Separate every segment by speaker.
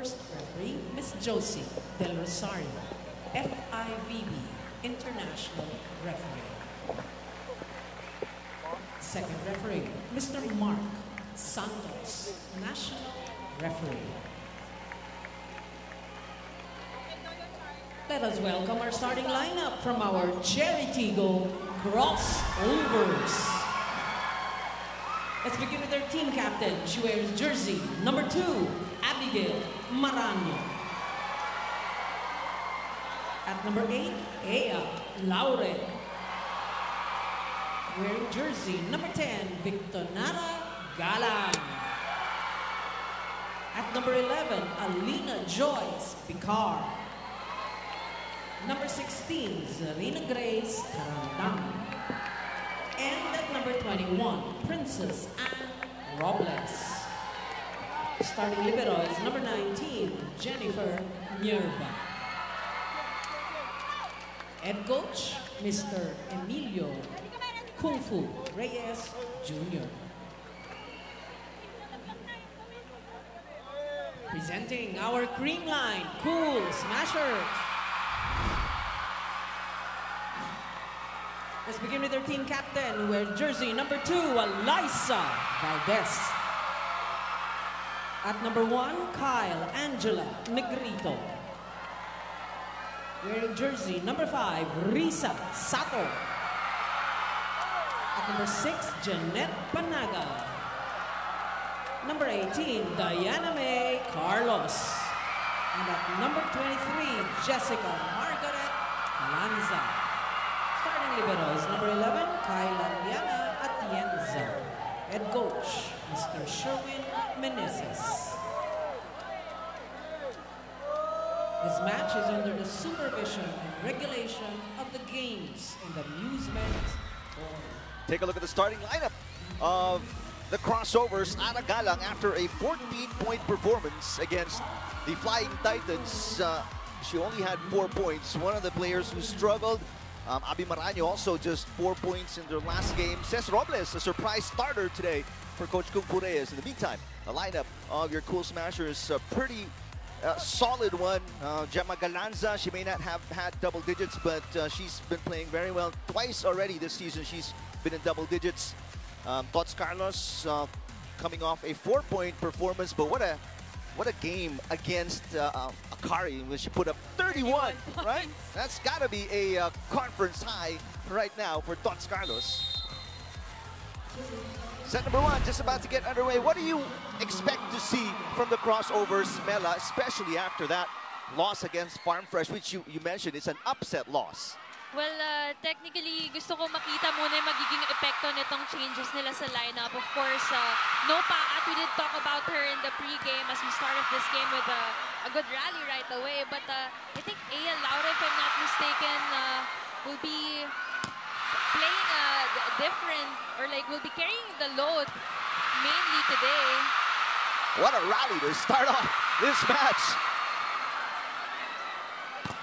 Speaker 1: First referee, Miss Josie Del Rosario, FIVB International Referee. Second referee, Mr. Mark Santos, National Referee. Let us welcome our starting lineup from our Chery Tiggo Crossovers. Let's begin with our team captain. She wears jersey number 2, Abigail Marano. At number 8, Ea Laure. Wearing jersey number 10, Victonara Galang. At number 11, Alina Joyce Picar. Number 16, Zarina Grace Carandang. And at number 21, Princess Anne Robles. Starting libero is number 19, Jennifer Mierva. Head coach, Mr. Emilio Kung Fu Reyes Jr. Presenting our Creamline Cool Smashers. Let's begin with our team captain, who wears jersey number 2, Eliza Valdez. At number 1, Kyle Angela Negrito. Wearing jersey number 5, Risa Sato. At number 6, Jeanette Panaga. Number 18, Diana May Carlos. And at number 23, Jessica Margaret Lanza. Starting libero is number 11, Kyla Liana Atienza. Head coach, Mr. Sherwin Meneses. This match is under the supervision and regulation of the games in the amusement board.
Speaker 2: Take a look at the starting lineup of the Crossovers. Ana Galang, after a 14-point performance against the Flying Titans, she only had 4 points. One of the players who struggled, Abi Marano, also just 4 points in their last game. Ces Robles, a surprise starter today for Coach Kung Fu Reyes. In the meantime, the lineup of your Cool Smashers, a pretty solid one. Gemma Galanza, she may not have had double digits, but she's been playing very well. Twice already this season, she's been in double digits. Tots Carlos coming off a 4-point performance, but what a game against Akari, when she put up 31, right? That's got to be a conference high right now for Tots Carlos. Set number 1 just about to get underway. What do you expect to see from the Crossovers, Mela, especially after that loss against Farm Fresh, which you mentioned is an upset loss?
Speaker 3: Well, technically, gusto ko makita muna yung magiging epekto nitong changes nila sa lineup. Of course, no Paat, we did talk about her in the pre-game as we started this game with a good rally right away. But I think Ea Laura, if I'm not mistaken, will be playing different, or like will be carrying the load mainly today.
Speaker 2: What a rally to start off this match.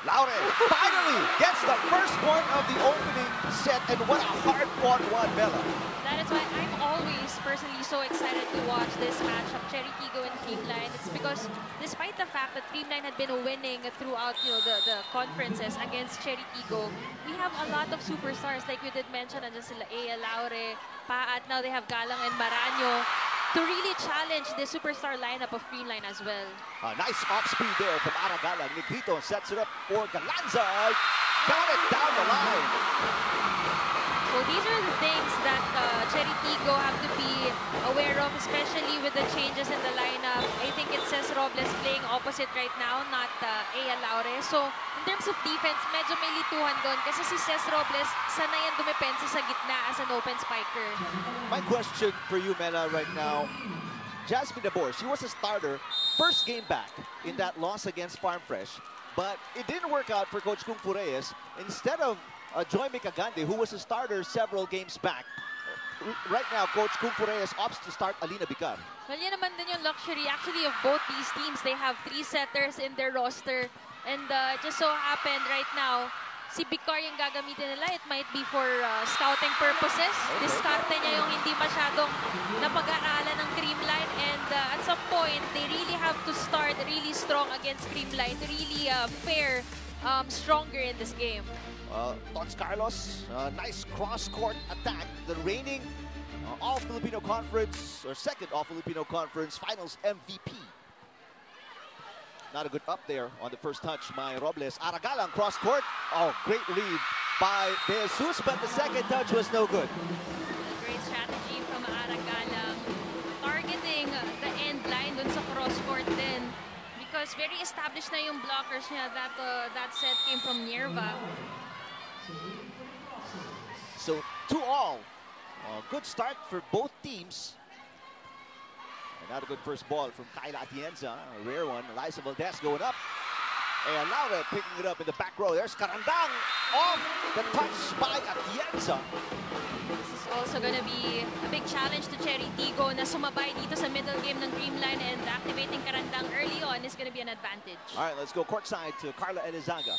Speaker 2: Laure finally gets the first point of the opening set, and what a hard-fought one, Mela.
Speaker 3: That is why I'm always personally so excited to watch this match of Chery Tiggo and Creamline. It's because despite the fact that Creamline had been winning throughout the conferences against Chery Tiggo, we have a lot of superstars, like we did mention, and just sila Ea Laure, Paat, now they have Galang and Marano, to really challenge the superstar lineup of Creamline as well.
Speaker 2: A nice off-speed there from Ana Galang. Negrito sets it up for Galanza. Got it down the line.
Speaker 3: So these are the things that Chery Tiggo have to be aware of, especially with the changes in the lineup. I think it says Robles playing opposite right now, not Ea Laure. So in terms of defense, medyo may lituhan doon kasi si Ces Robles sanay yan dumepensa sa gitna as an open spiker.
Speaker 2: My question for you, Mela, right now, Jasmine Dabor, she was a starter first game back in that loss against Farm Fresh, but it didn't work out for Coach Kung Fu Reyes. Instead of Joy Micagande, who was a starter several games back, right now, Coach Kung Fu Reyes opts to start Alina Bicar.
Speaker 3: Well, yan naman din yung luxury actually of both these teams. They have 3 setters in their roster, and just so happened right now, si Bicar yung gagamitin nila. It might be for scouting purposes. Diskarte niya yung hindi masyadong napag-aaralan ng Creamline, and at some point, point, they really have to start really strong against Creamline to really fare stronger in this game.
Speaker 2: Tots Carlos, nice cross-court attack. The reigning All-Filipino Conference, or second All-Filipino Conference Finals MVP. Not a good up there on the first touch by Robles. Aragalang cross-court. Oh, great read by De Jesus, but the second touch was no good.
Speaker 3: Great strategy from Aragalang. Targeting the end line dun sa cross-court din. Because very established na yung blockers niya. That set came from Nierva.
Speaker 2: So 2-all. Good start for both teams. Not a good first ball from Kyla Atienza. A rare one. Eliza Valdez going up. And Laura picking it up in the back row. There's Karandang off the touch by Atienza.
Speaker 3: This is also going to be a big challenge to Chery Tiggo na sumabay dito sa middle game ng Creamline, and activating Karandang early on is going to be an advantage.
Speaker 2: All right, let's go courtside to Carla Elizaga.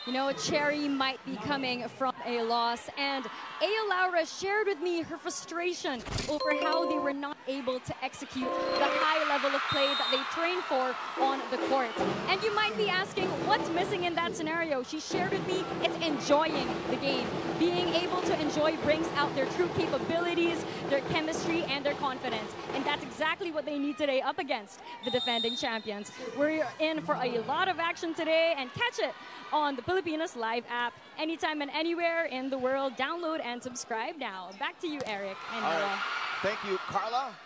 Speaker 4: You know, Chery might be coming from a loss, and Aya Laura shared with me her frustration over how they were not able to execute the high level of play that they trained for on the court. And you might be asking, what's missing in that scenario? She shared with me it's enjoying the game. Being able to enjoy brings out their true capabilities, their chemistry, and their confidence. And that's exactly what they need today up against the defending champions. We're in for a lot of action today, and catch it on the Filipinos Live app anytime and anywhere in the world. Download and subscribe now. Back to you, Eric and Noah.
Speaker 2: Right. Thank you, Carla.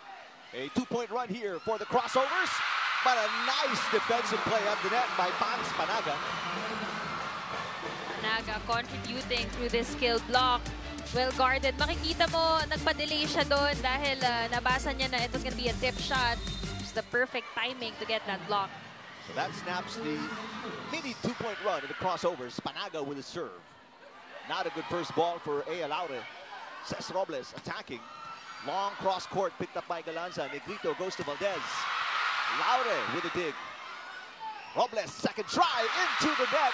Speaker 2: A 2-point run here for the Crossovers, but a nice defensive play at the net by Bangs Panaga.
Speaker 3: Panaga contributing through this skill block. Well guarded. Makikita mo, nagpa-delay siya doon dahil nabasa niya na ito's gonna be a tip shot. It's the perfect timing to get that block.
Speaker 2: So that snaps the mini 2-point run of the Crossovers. Panaga with a serve. Not a good first ball for Aya Laure. Cés Robles attacking. Long cross court picked up by Galanza. Negrito goes to Valdez. Laure with a dig. Robles, second try into the net.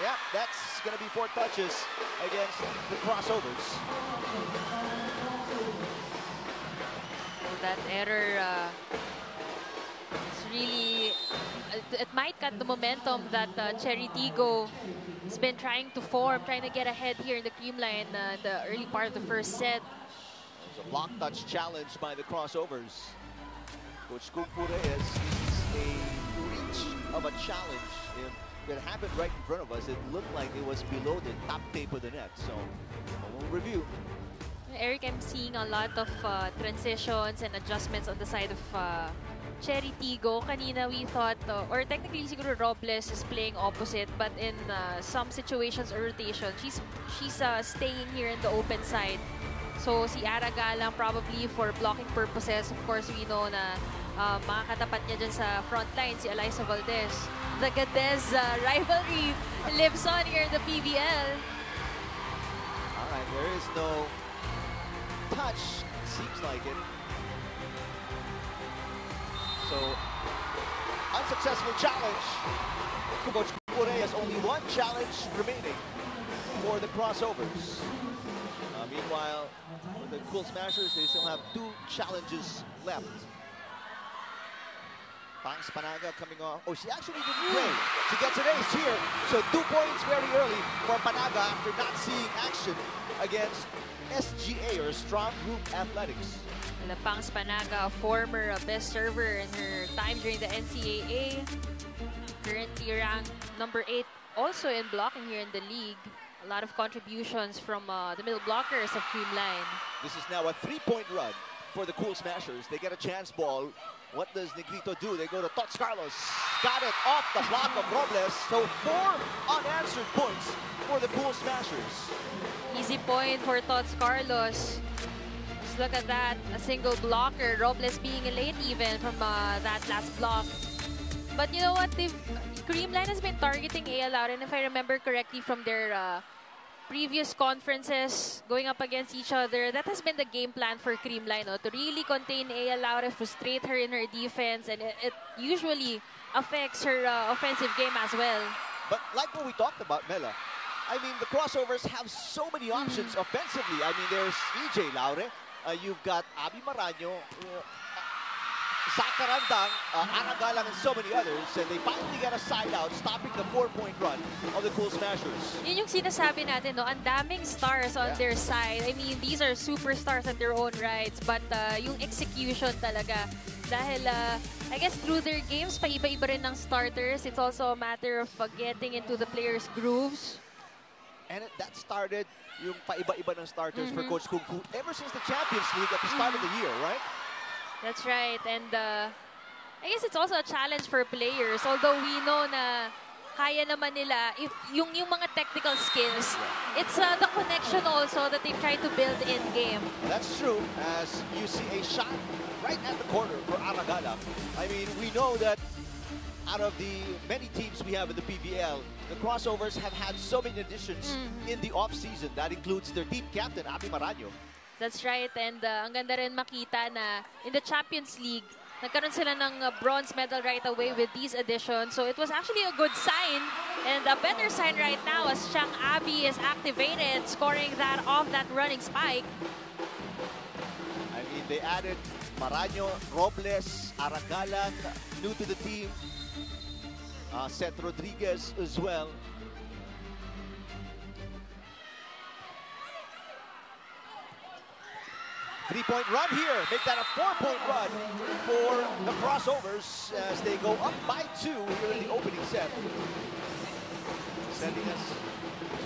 Speaker 2: Yeah, that's going to be 4 touches against the Crossovers.
Speaker 3: That error is really, it might cut the momentum that Chery Tiggo has been trying to form, trying to get ahead here in the Creamline, the early part of the first set.
Speaker 2: There's a block touch challenge by the Crossovers. Coach Kung-Fu Reyes needs a reach of a challenge. If it happened right in front of us, it looked like it was below the top tape of the net. So we'll review.
Speaker 3: Eric, I'm seeing a lot of transitions and adjustments on the side of Chery Tiggo. Kanina we thought, or technically siguro Robles is playing opposite, but in some situations or rotation, she's staying here in the open side. So si Aragalang probably for blocking purposes. Of course, we know na makakatapat niya dyan sa front line si Eliza Valdez. The Gadez rivalry lives on here in the PVL.
Speaker 2: All right, there is no touch, seems like it. So, unsuccessful challenge. Coach Kure has only 1 challenge remaining for the Crossovers. Meanwhile, for the Cool Smashers, they still have 2 challenges left. Bangs Panaga coming off. Oh, she actually didn't play. She gets an ace here. So 2 points very early for Panaga after not seeing action against SGA, or Strong Group Athletics.
Speaker 3: Bangs Panaga, former best server in her time during the NCAA. Currently ranked number 8 also in blocking here in the league. A lot of contributions from the middle blockers of Creamline.
Speaker 2: This is now a 3-point run for the Cool Smashers. They get a chance ball. What does Negrito do? They go to Tots Carlos. Got it off the block of Robles. So 4 unanswered points for the Cool Smashers.
Speaker 3: Easy point for Tots Carlos. Just look at that. A single blocker. Robles being late even from that last block. But you know what? Creamline has been targeting Aya Laure, and if I remember correctly from their previous conferences going up against each other, that has been the game plan for Creamline, to really contain Aya Laure, frustrate her in her defense, and it usually affects her offensive game as well.
Speaker 2: But like what we talked about, Mela, I mean, the Crossovers have so many options offensively. I mean, there's EJ Laure, you've got Abby Maraño, Zakarandang, Anagalang, and so many others, and they finally get a side out, stopping the 4-point run of the Cool Smashers.
Speaker 3: Yun yung sinasabi natin, no? Ang daming stars on their side. I mean, these are superstars at their own rights, but yung execution talaga. Dahil, I guess, through their games, paiba-iba rin ng starters. It's also a matter of getting into the players' grooves.
Speaker 2: And that started yung paiba-iba ng starters for Coach Kung Fu ever since the Champions League at the start of the year, right?
Speaker 3: That's right. And I guess it's also a challenge for players. Although we know na kaya naman nila, if yung mga technical skills, it's the connection also that they try to build in-game.
Speaker 2: That's true, as you see a shot right at the corner for Aragala. I mean, we know that out of the many teams we have in the PVL, the Crossovers have had so many additions in the off-season. That includes their team captain, Abi Maraño.
Speaker 3: That's right. And ang ganda rin makita na in the Champions League, nagkaroon sila ng bronze medal right away with these additions. So it was actually a good sign and a better sign right now as Chang Abi is activated, scoring that off that running spike.
Speaker 2: I mean, they added Maraño, Robles, Aragalan, new to the team. Seth Rodriguez as well. Three-point run here. Make that a 4-point run for the Crossovers as they go up by 2 here in the opening set. Sending us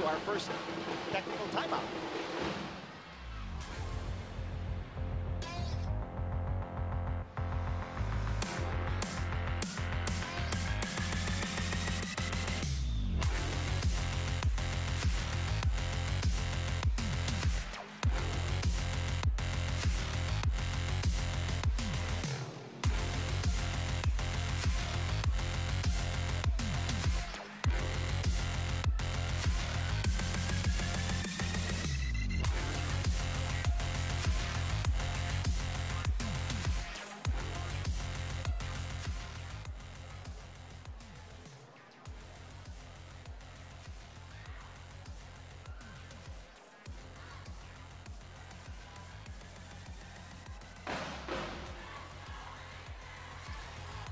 Speaker 2: to our first technical timeout.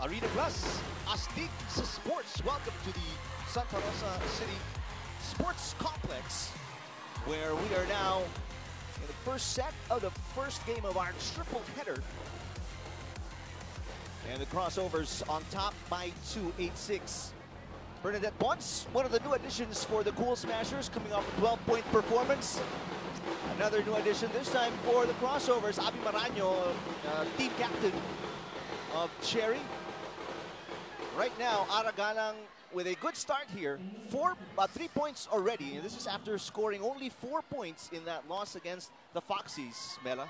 Speaker 2: Arena Plus, Astig sa Sports. Welcome to the Santa Rosa City Sports Complex, where we are now in the first set of the first game of our triple header. And the Crossovers on top by 2, 8-6. Bernadette Ponce, one of the new additions for the Cool Smashers, coming off a 12-point performance. Another new addition, this time for the Crossovers, Abi Maraño, team captain of Chery. Right now, Aragalang with a good start here. 3 points already. And this is after scoring only 4 points in that loss against the Foxies, Mela.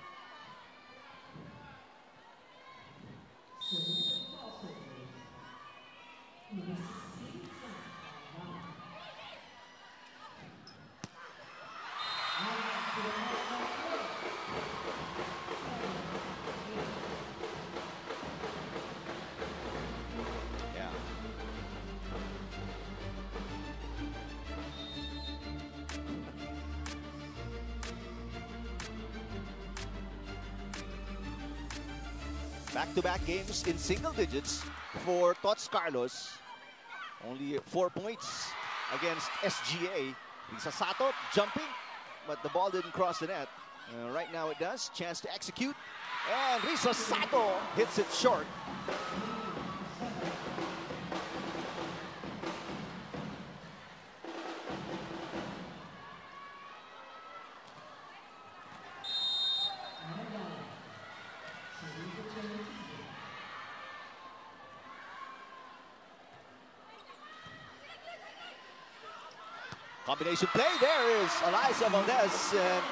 Speaker 2: Back-to-back games in single digits for Tots Carlos. Only 4 points against SGA. Risa Sato jumping, but the ball didn't cross the net. Right now it does. Chance to execute. And Risa Sato hits it short. Combination play, there is Eliza Valdez. And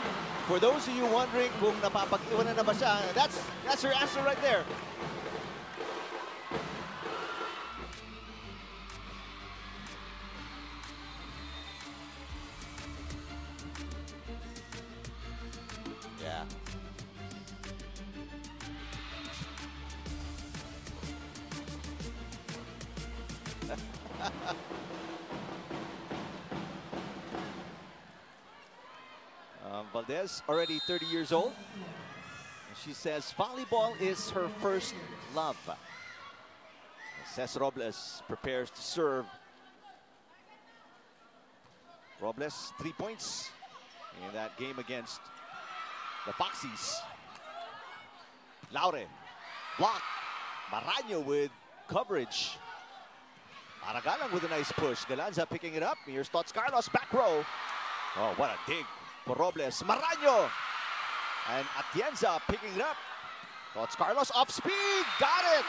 Speaker 2: for those of you wondering kung napapag-iwanan na ba siya, that's her answer right there. Yeah. Valdez, already 30 years old. She says volleyball is her first love. Cés Robles prepares to serve. Robles, 3 points in that game against the Foxies. Laure, block. Maraño with coverage. Aragalang with a nice push. Galanza picking it up. Here's Tots Carlos, back row. Oh, what a dig for Robles. Maraño. And Atienza picking it up. Tots Carlos off speed. Got it.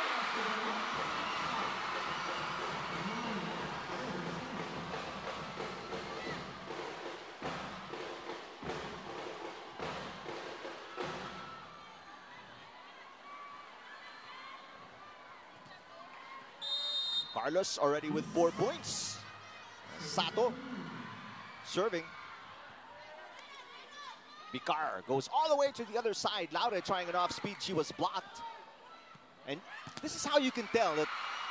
Speaker 2: Carlos already with 4 points. Sato serving. Bicar goes all the way to the other side. Laure trying it off speed. She was blocked. And this is how you can tell that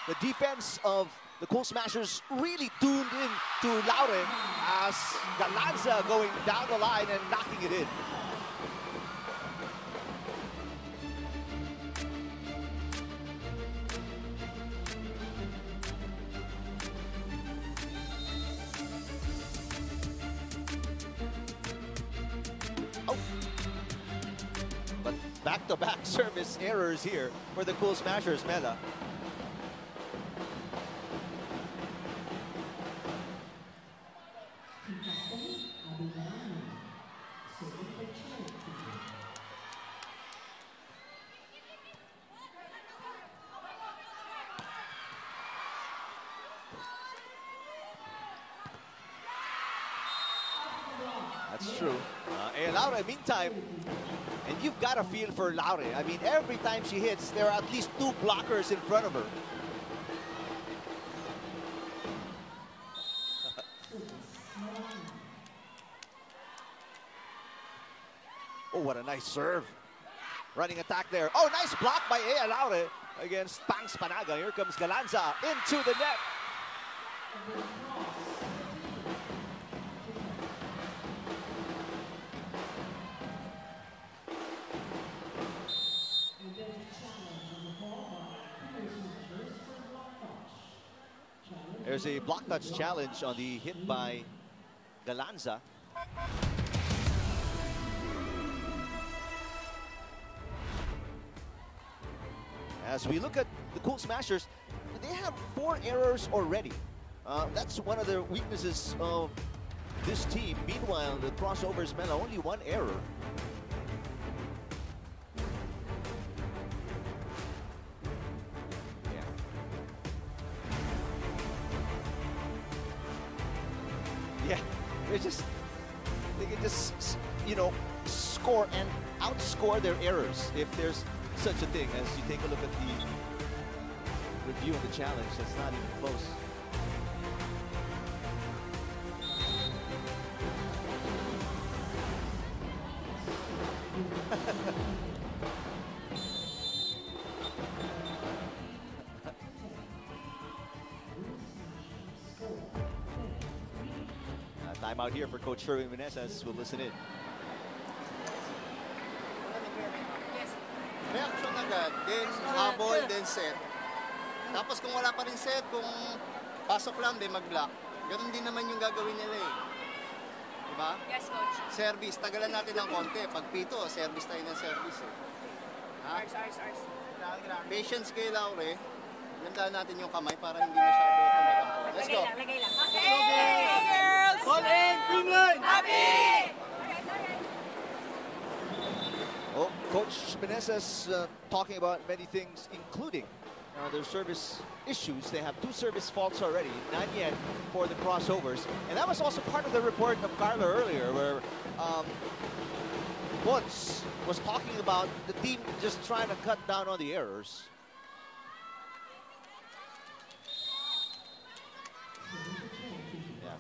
Speaker 2: the defense of the Cool Smashers really tuned in to Laure as Galanza going down the line and knocking it in. Back-to-back service errors here for the Cool Smashers, Mela. That's true. Laura, meantime, and you've got a feel for Laure. I mean, every time she hits, there are at least 2 blockers in front of her. Oh, what a nice serve. Running attack there. Oh, nice block by Ea Laure against Pangs Panaga. Here comes Galanza into the net. There's a block touch challenge on the hit by Galanza. As we look at the Cool Smashers, they have 4 errors already. That's one of the weaknesses of this team. Meanwhile, the Crossovers, Mela, only 1 error. Yeah, they can just, you know, score and outscore their errors if there's such a thing. As you take a look at the review of the challenge, that's not even close. Timeout here for Coach Sherwin Meneses. We'll listen in.
Speaker 5: Reaction agad, then habol, then set. Tapos kung wala pa rin set, kung pasok lang, then mag-block. Ganun din naman yung gagawin nila eh. Diba?
Speaker 6: Yes, Coach.
Speaker 5: Service, tagalan natin ng konti. Pag pito, service tayo ng service eh. Ha?
Speaker 6: Ours.
Speaker 5: Patience kay Laure. Gandaan natin yung kamay para hindi masyado tumalak. Let's go.
Speaker 6: Lagay lang.
Speaker 5: Okay, girls! All in, Creamline!
Speaker 6: Happy!
Speaker 2: Oh, Coach Meneses talking about many things, including their service issues. They have 2 service faults already, not yet for the Crossovers. And that was also part of the report of Carla earlier, where Woods was talking about the team just trying to cut down on the errors. Yeah.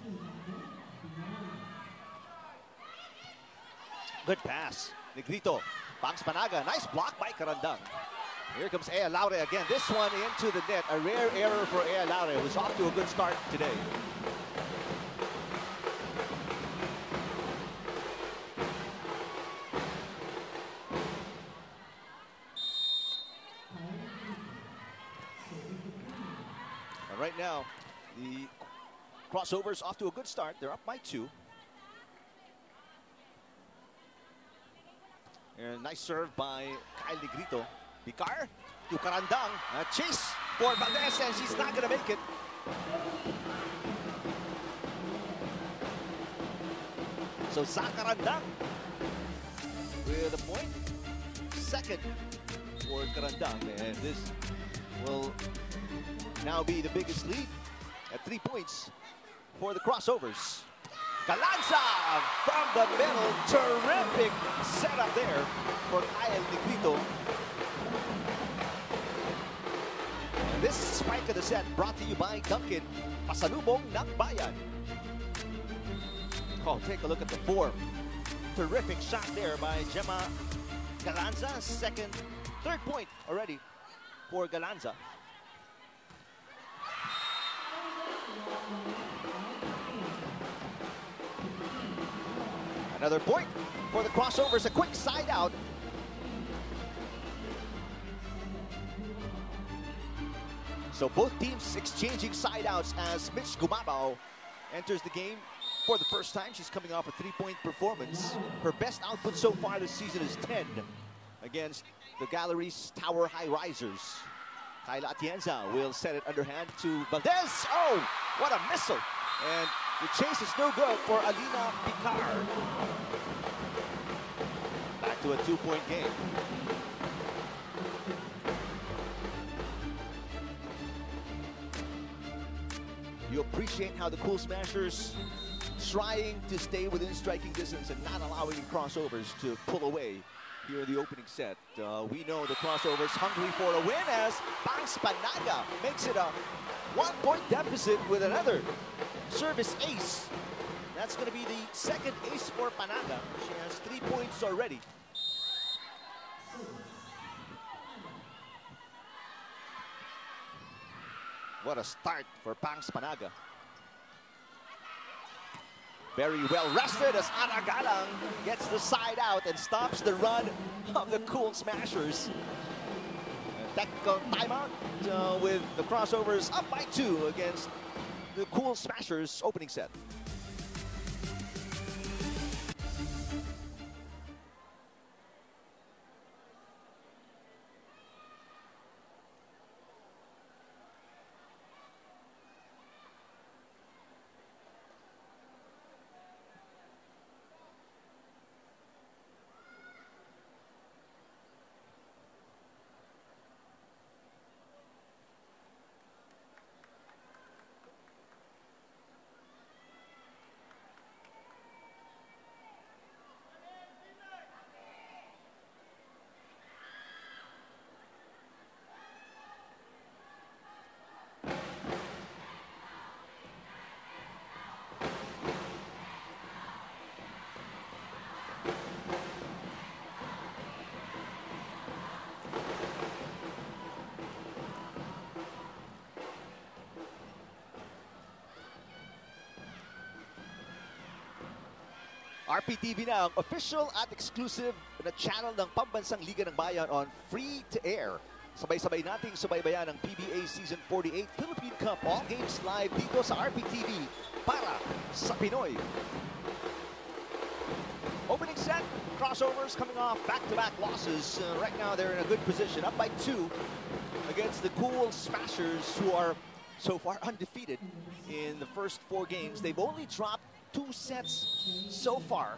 Speaker 2: Good pass. Negrito, Pangs Panaga, nice block by Karandang. Here comes Ea Laure again. This one into the net. A rare error for Ea Laure, who's off to a good start today. And right now, the Crossovers off to a good start. They're up by 2. And nice serve by Kyle Negrito. Picar to Carandang. A chase for Valdez, and she's not going to make it. So Carandang with a point. Second for Carandang. And this will now be the biggest lead at 3 points for the Crossovers. Galanza from the middle. Terrific setup there for Kyle Negrito. And this spike of the set brought to you by Dunkin'. Pasalubong ng Bayan. Oh, take a look at the form. Terrific shot there by Gemma Galanza. Third point already for Galanza. Another point for the Crossovers. A quick side out. So both teams exchanging side outs as Mitch Gumabao enters the game for the first time. She's coming off a 3-point performance. Her best output so far this season is 10 against the Gallery's Tower High Risers. Kyla Atienza will set it underhand to Valdez. Oh, what a missile. And the chase is no good for Alina Picar. Back to a 2-point game. You appreciate how the Cool Smashers trying to stay within striking distance and not allowing Crossovers to pull away here in the opening set. We know the Crossovers hungry for a win as Bangs Panaga makes it a 1-point deficit with another service ace. That's going to be the second ace for Panaga. She has 3 points already. What a start for Bangs Panaga. Very well rested as Ana Galang gets the side out and stops the run of the Cool Smashers. Technical timeout with the Crossovers up by 2 against the Cool Smashers opening set. RPTV na ang official at exclusive na channel ng Pambansang Liga ng Bayan on free-to-air. Sabay-sabay nating subaybayan ang PBA Season 48 Philippine Cup. All games live dito sa RPTV para sa Pinoy. Opening set, Crossovers coming off back-to-back losses. Right now they're in a good position, up by 2 against the Cool Smashers, who are so far undefeated in the first 4 games. They've only dropped 2 sets so far.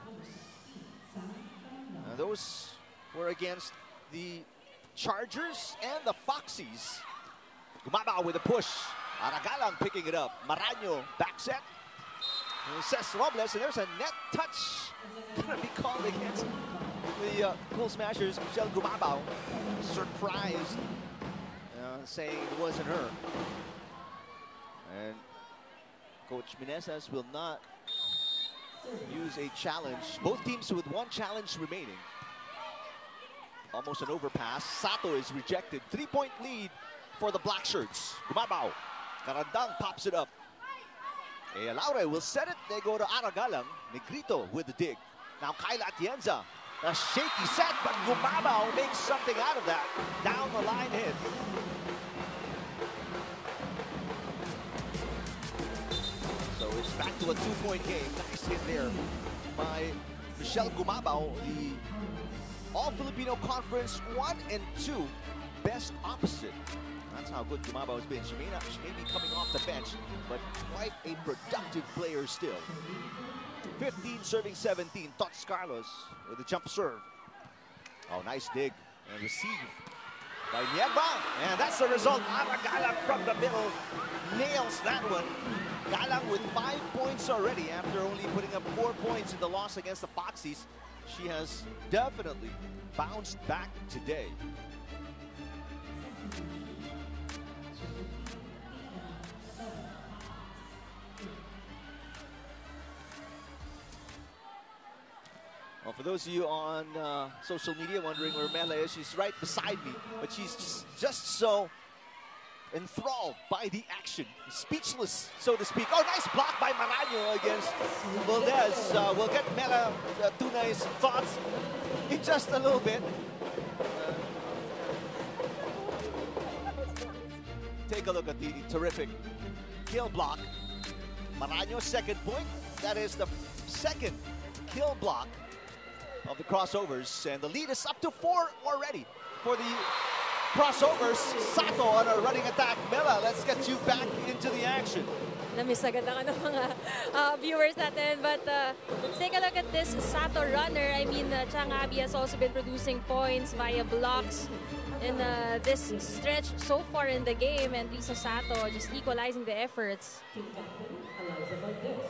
Speaker 2: Those were against the Chargers and the Foxies. Gumabao with a push. Aragalang picking it up. Maraño back set. Cesc Robles, and there's a net touch gonna be called against the Cool Smashers. Michelle Gumabao surprised, saying it wasn't her. And Coach Meneses will not use a challenge. Both teams with 1 challenge remaining. Almost an overpass. Sato is rejected. 3-point lead for the Black Shirts. Gumabao. Carandang pops it up. Laure will set it. They go to Aragalang. Negrito with the dig. Now Kyla Atienza. A shaky set, but Gumabao makes something out of that. Down the line hit. back to a 2-point game. Nice hit there by Michelle Gumabao, the All-Filipino Conference 1 and 2 best opposite. That's how good Gumabao has been. She may be coming off the bench, but quite a productive player still. 15 serving 17. Tots Carlos with a jump serve. Oh, nice dig and receive by Nieva. And that's the result. Ara Galang from the middle nails that one. Galang with 5 points already after only putting up 4 points in the loss against the Foxies. She has definitely bounced back today. Well, for those of you on social media wondering where Mela is, she's right beside me, but she's just so enthralled by the action, speechless, so to speak. Oh, nice block by Maraño against Valdez. We'll get Mela Tunay's thoughts in just a little bit. Take a look at the terrific kill block. Maraño's second point. That is the second kill block of the Crossovers, and the lead is up to 4 already for the Crossovers. Sato on a running attack. Mela, let's get you back into the action.
Speaker 4: Namiss agad ang mga viewers natin, but let's take a look at this Sato runner. I mean, Chang Abi has also been producing points via blocks in this stretch so far in the game, and Lisa Sato just equalizing the efforts.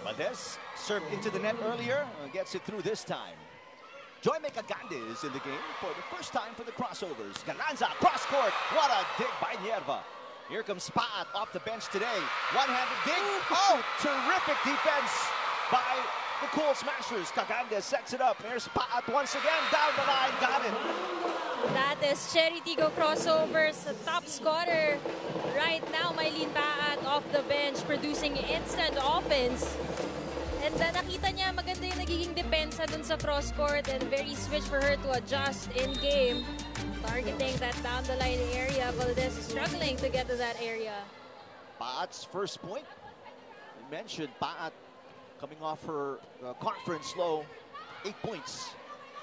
Speaker 2: Valdez served into the net earlier, gets it through this time. Joy Mecagande is in the game for the first time for the Crossovers. Galanza, cross court. What a dig by Nierva. Here comes Paat off the bench today. One-handed dig. Oh, terrific defense by the Cool Smashers. Cagande sets it up. There's Paat once again down the line. Got it.
Speaker 4: That is Chery Tiggo Crossovers, top scorer right now. Mylene Paat off the bench, producing instant offense. And nakita niya maganda yung nagiging depensa dun sa cross court, and very switch for her to adjust in game. Targeting that down the line area. Valdez struggling to get to that area.
Speaker 2: Paat's first point. We mentioned Paat coming off her conference low, 8 points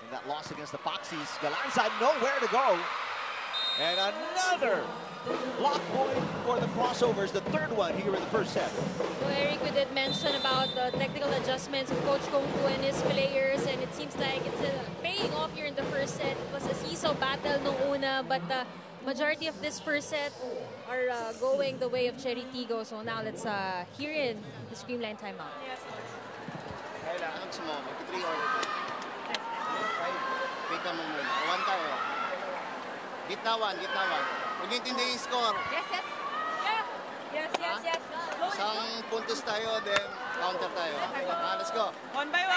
Speaker 2: in that loss against the Foxies. Galanza nowhere to go. And another block point for the Crossovers, the third one here in the first set.
Speaker 4: So Eric, we did mention about the technical adjustments of Coach Kung Fu and his players, and it seems like it's paying off here in the first set. It was a seesaw battle nung una, but the majority of this first set are going the way of Chery Tiggo. So now let's hear in the Creamline timeout.
Speaker 5: Kailangan mo, mag-3 or 5. Pick mo muna. 1 tayo. Gitna 1, gitna 1. Huwag intindi yung score.
Speaker 4: Yes, yes. Yeah. Yes.
Speaker 5: Isang puntos tayo, then counter tayo. Let's go.
Speaker 6: 1 by 1!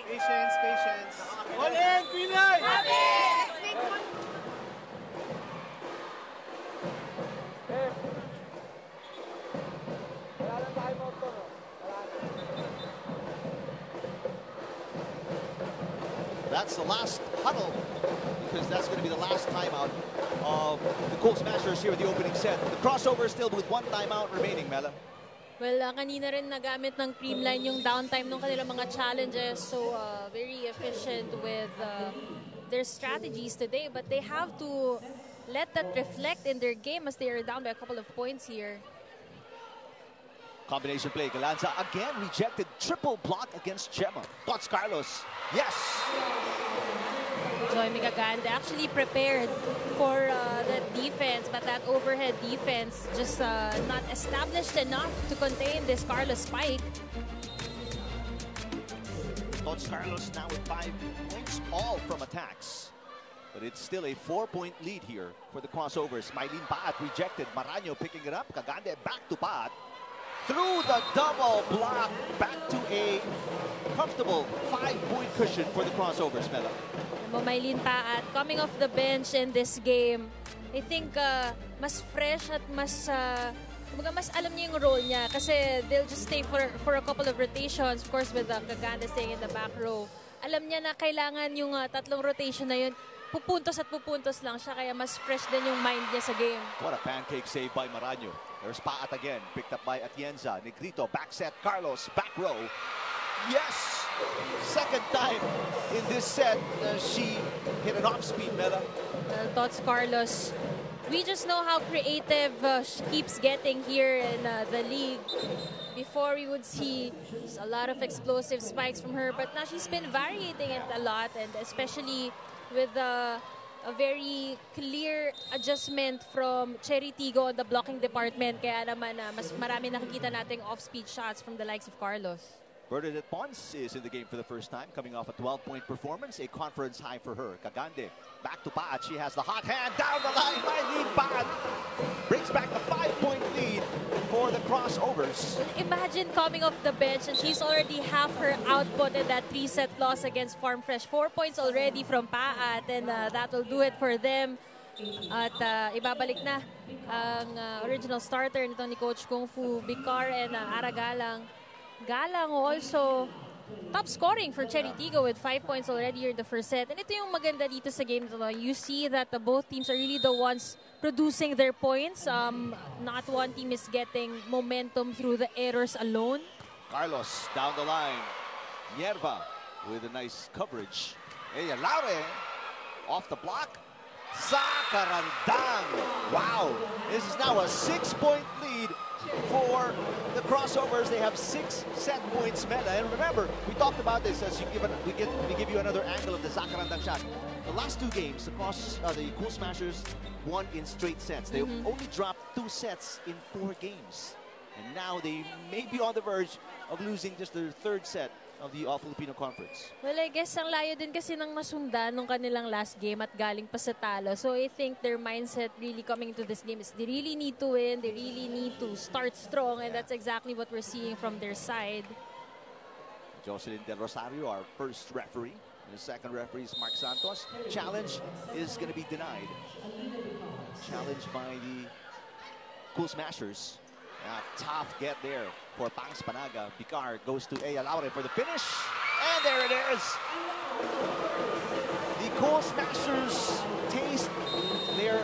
Speaker 5: Patience.
Speaker 6: All in, Creamline!
Speaker 2: That's the last huddle, because that's going to be the last timeout of the Cool Smashers here in the opening set. The Crossovers still with 1 timeout remaining, Mela.
Speaker 4: Well, kanina rin nagamit ng Creamline yung downtime ng kanilang mga challenges. So, very efficient with their strategies today. But they have to let that reflect in their game as they are down by a couple of points here.
Speaker 2: Combination play. Galanza again rejected. Triple block against Gemma. Tots Carlos. Yes.
Speaker 4: Joy Mecagande actually prepared for that defense, but that overhead defense just not established enough to contain this Carlos spike.
Speaker 2: Tots Carlos now with 5 points, all from attacks. But it's still a 4-point lead here for the Crossovers. Mylene Paat rejected. Maraño picking it up. Cagande back to Paat. Through the double block, back to a comfortable 5-point cushion for the Crossovers, Mela.
Speaker 4: Mylene Paat coming off the bench in this game. I think mas fresh at mas alam niya yung role niya, kasi they'll just stay for a couple of rotations, of course with Cagande staying in the back row. Alam niya na kailangan yung tatlong rotation na yun
Speaker 3: pupuntos lang siya, kaya mas fresh din yung mind niya sa game.
Speaker 2: What a pancake save by Maraño. There's Paat again, picked up by Atienza. Negrito, back set, Carlos, back row. Yes! Second time in this set, she hit an off-speed, Mela.
Speaker 3: Thoughts, Carlos. We just know how creative she keeps getting here in the league. Before we would see a lot of explosive spikes from her, but now she's been varying it a lot, and especially with a very clear adjustment from Chery Tiggo on the blocking department. Kaya naman mas marami nakikita nating off-speed shots from the likes of Carlos.
Speaker 2: Bernadette Pons is in the game for the first time, coming off a 12-point performance, a conference high for her. Cagande, back to Paat. She has the hot hand down the line. Mylene Paat brings back the 5-point lead for the Crossovers.
Speaker 3: Imagine coming off the bench and she's already half her output in that 3-set loss against Farm Fresh. 4 points already from Paat, and that will do it for them. At ibabalik na ang original starter nito ni Coach Kung Fu, Bicar and Aragalang. Galang also top scoring for Chery Tiggo with 5 points already here in the first set. And ito yung maganda dito sa game nito. You see that both teams are really the ones producing their points. Not one team is getting momentum through the errors alone.
Speaker 2: Carlos down the line. Mierva with a nice coverage. Hey, Laure off the block. Sakarandang. Wow. This is now a 6-point lead for the Crossovers. They have 6 set points, Mela. And remember, we talked about this as we give you another angle of the Sakarandang shot. The last 2 games, the Cool Smashers won in straight sets. They only dropped 2 sets in 4 games. And now they may be on the verge of losing just their 3rd set of the All-Filipino Conference.
Speaker 3: Well, I guess ang layo din kasi ng nasundan nung kanilang last game at galing pa sa talo. So I think their mindset really coming to this game is they really need to win, they really need to start strong, and that's exactly what we're seeing from their side.
Speaker 2: Jocelyn Del Rosario, our first referee. The second referee is Mark Santos. Challenge is going to be denied. Challenged by the Cool Smashers. Tough get there for Pangs Panaga. Bicar goes to Ea Laure for the finish. And there it is. The Cool Smashers taste their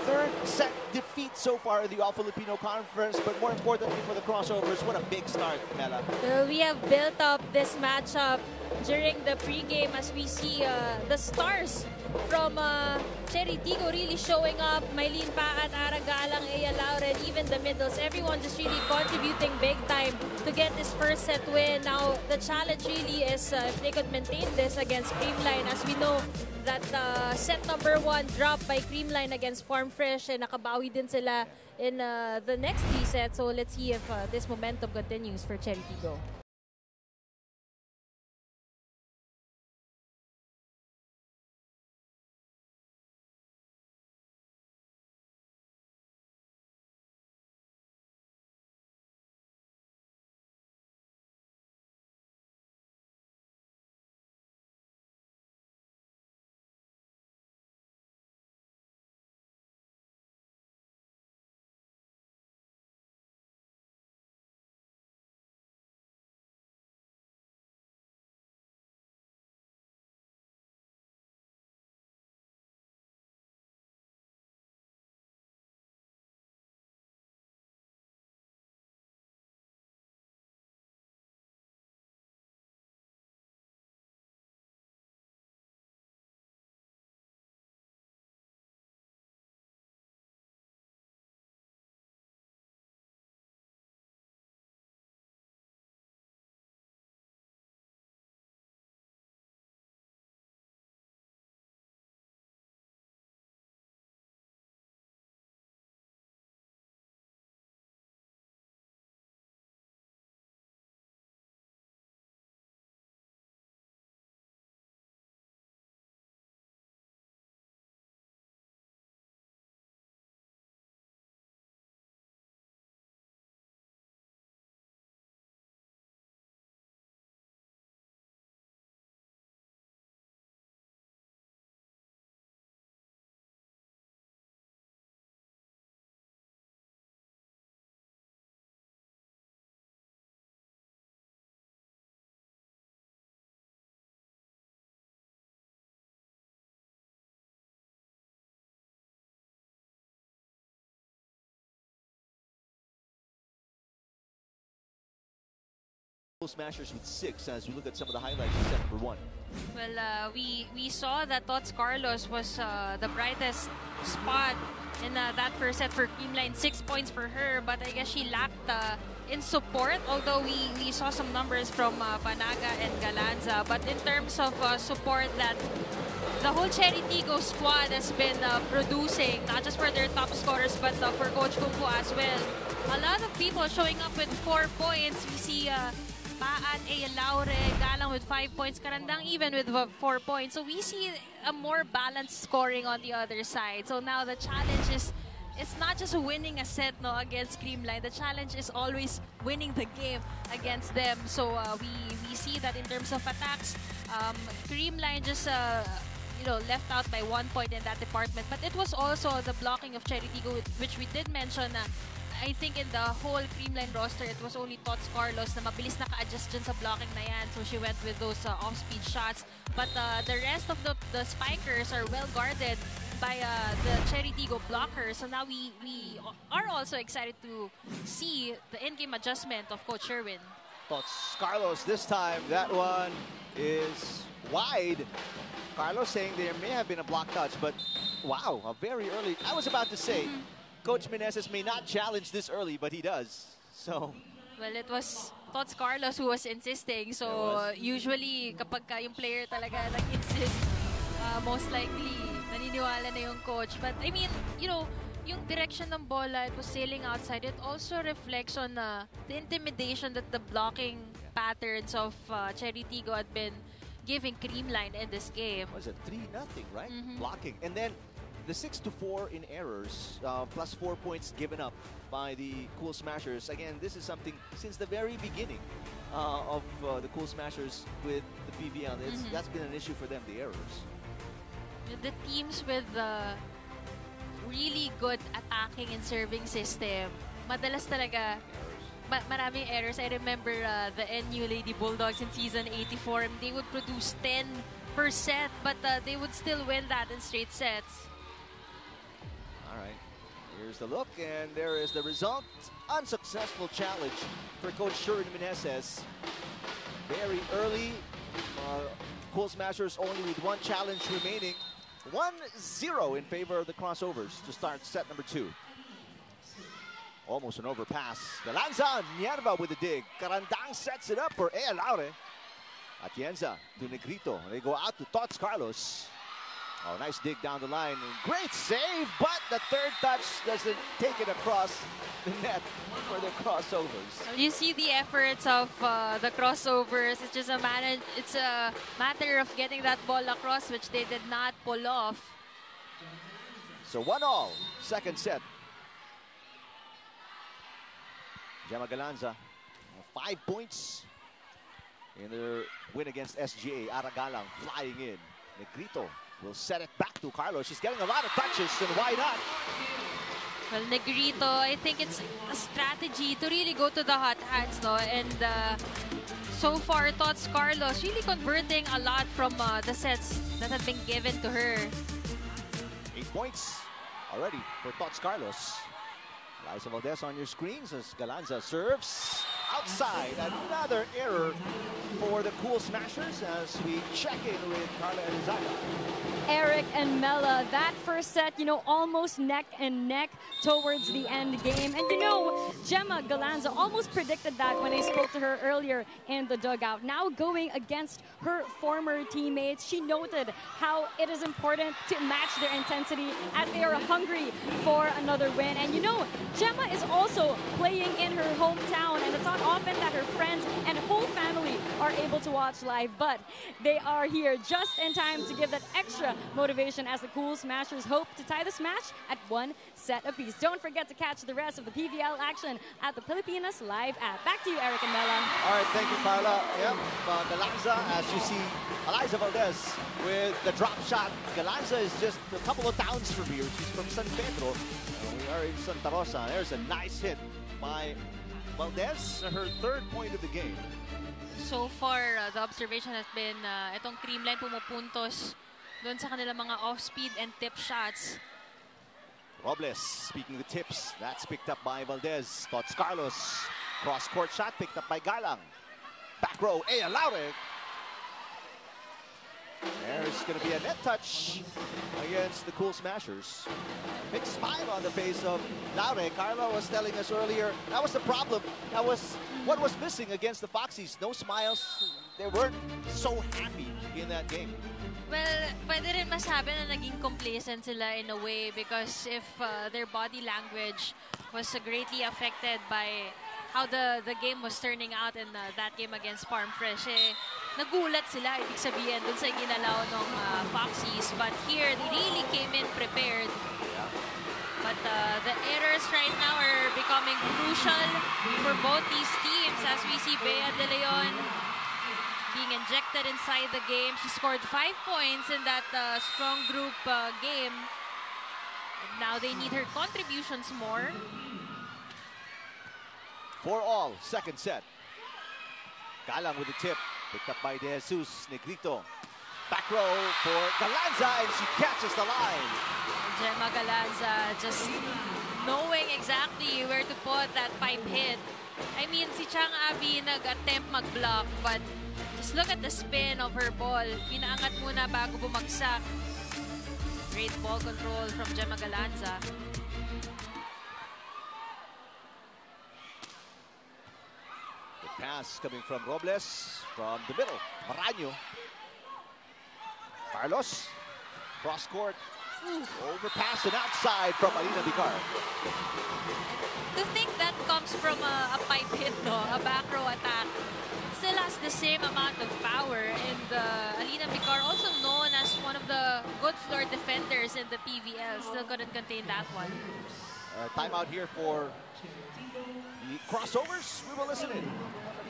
Speaker 2: 3rd set defeat so far in the All-Filipino Conference. But more importantly for the Crossovers, what a big start, Mela.
Speaker 3: We have built up this matchup during the pregame as we see the stars from Chery Tiggo really showing up. Mylene Paat, Aragalang, Ea Laure, and even the middles. Everyone just really contributing big time to get this first set win. Now, the challenge really is if they could maintain this against Creamline. As we know that set number 1 dropped by Creamline against Farm Fresh, and nakabawi din sila in the next 3 sets. So let's see if this momentum continues for Chery Tiggo.
Speaker 2: Smashers with 6 as we look at some of the highlights in set number 1.
Speaker 3: Well, we saw that Tots Carlos was the brightest spot in that first set for Creamline. 6 points for her, but I guess she lacked in support, although we saw some numbers from Panaga and Galanza. But in terms of support that the whole Chery Tiggo squad has been producing, not just for their top scorers, but for Coach Kungfu as well. A lot of people showing up with 4 points. We see Paan, A. Laure, Galang with 5 points, Karandang even with 4 points. So we see a more balanced scoring on the other side. So now the challenge is, it's not just winning a set against Creamline. The challenge is always winning the game against them. So we see that in terms of attacks, Creamline just left out by 1 point in that department. But it was also the blocking of Chery Tiggo, which we did mention. I think in the whole Creamline roster, it was only Tots Carlos na mabilis naka-adjust dyan sa blocking na yan. So she went with those off-speed shots. But the rest of the spikers are well guarded by the Chery Tiggo blockers. So now we are also excited to see the in-game adjustment of Coach Sherwin.
Speaker 2: Tots Carlos this time, that one is wide. Carlos saying there may have been a block touch, but wow, a very early. I was about to say, Coach Meneses may not challenge this early, but he does. So,
Speaker 3: well, it was Tots Carlos who was insisting. So usually kapag yung player talaga nag-insist, most likely naniniwala na yung coach. But I mean, yung direction ng bola, it was sailing outside. It also reflects on the intimidation that the blocking patterns of Chery Tiggo had been giving Creamline in this game.
Speaker 2: Was it 3-0, right? Blocking. And then the 6-4 in errors, plus 4 points given up by the Cool Smashers. Again, this is something since the very beginning of the Cool Smashers with the PVL. That's been an issue for them, the errors.
Speaker 3: The teams with really good attacking and serving system, madalas talaga maraming errors. I remember the NU Lady Bulldogs in season 84. They would produce 10 per set, but they would still win that in straight sets.
Speaker 2: All right, here's the look, and there is the result. Unsuccessful challenge for Coach Sherwin Meneses. Very early, Cool Smashers only with 1 challenge remaining. 1-0 in favor of the Crossovers to start set number 2. Almost an overpass. Galanza, Nierva with the dig. Karandang sets it up for Ea Laure. Atienza to Negrito. They go out to Tots Carlos. Oh, nice dig down the line. Great save, but the third touch doesn't take it across the net for the Crossovers.
Speaker 3: You see the efforts of the Crossovers. It's just a matter of getting that ball across, which they did not pull off.
Speaker 2: So 1-1, second set. Gemma Galanza, 5 points in their win against SGA. Aragalang flying in. Negrito will set it back to Carlos. She's getting a lot of touches, and why not?
Speaker 3: Well, Negrito, I think it's a strategy to really go to the hot hands, and so far, Tots Carlos really converting a lot from the sets that have been given to her.
Speaker 2: 8 points already for Tots Carlos. Liza Valdez on your screens as Galanza serves outside. Another error for the Cool Smashers as we check in with Carla Elizaga.
Speaker 4: Eric and Mela, that first set, almost neck and neck towards the end game. And Gemma Galanza almost predicted that when I spoke to her earlier in the dugout. Now going against her former teammates, she noted how it is important to match their intensity as they are hungry for another win. And Gemma is also playing in her hometown, and it's not often that her friends and whole family are able to watch live, but they are here just in time to give that extra motivation as the Cool Smashers hope to tie this match at 1 set apiece. Don't forget to catch the rest of the PVL action at the Pilipinas Live app. Back to you, Eric and Mela.
Speaker 2: All right, thank you, Carla. Yep, Galanza, as you see, Eliza Valdez with the drop shot. Galanza is just a couple of towns from here. She's from San Pedro. We are in Santa Rosa. There's a nice hit by Valdez, her 3rd point of the game.
Speaker 3: So far, the observation has been itong Creamline pumupuntos doon sa kanilang mga off-speed and tip shots.
Speaker 2: Robles, speaking of the tips, that's picked up by Valdez. Tots Carlos, cross-court shot picked up by Galang. Back row, Laure. There's going to be a net touch against the Cool Smashers. Big smile on the face of Laure. Carla was telling us earlier, that was the problem. That was what was missing against the Foxies. No smiles. They weren't so happy in that game.
Speaker 3: Well, pwede rin masabi na naging complacent sila in a way because if their body language was greatly affected by how the game was turning out in that game against Farm Fresh, nagulat sila, ibig sabihin, dun sa ginalaw ng Foxies. But here, they really came in prepared. But the errors right now are becoming crucial for both these teams as we see Bea De Leon being injected inside the game. She scored 5 points in that strong group game. And now they need her contributions more.
Speaker 2: For all, second set. Galang with the tip. Picked up by De Jesus Negrito. Back row for Galanza, and she catches the line.
Speaker 3: Gemma Galanza just knowing exactly where to put that pipe hit. I mean, si Chang Abby nag-attempt mag-block, but just look at the spin of her ball. Pinaangat muna bago bumagsak. Great ball control from Gemma Galanza.
Speaker 2: The pass coming from Robles from the middle. Maraño. Carlos. Cross court. Overpass and outside from Alina Vicar.
Speaker 3: To think that comes from a pipe hit, no? A back row attack. Still has the same amount of power, and Alina Vicar, also known as one of the good floor defenders in the PVL, still couldn't contain that one.
Speaker 2: Timeout here for the Crossovers. We will listen in.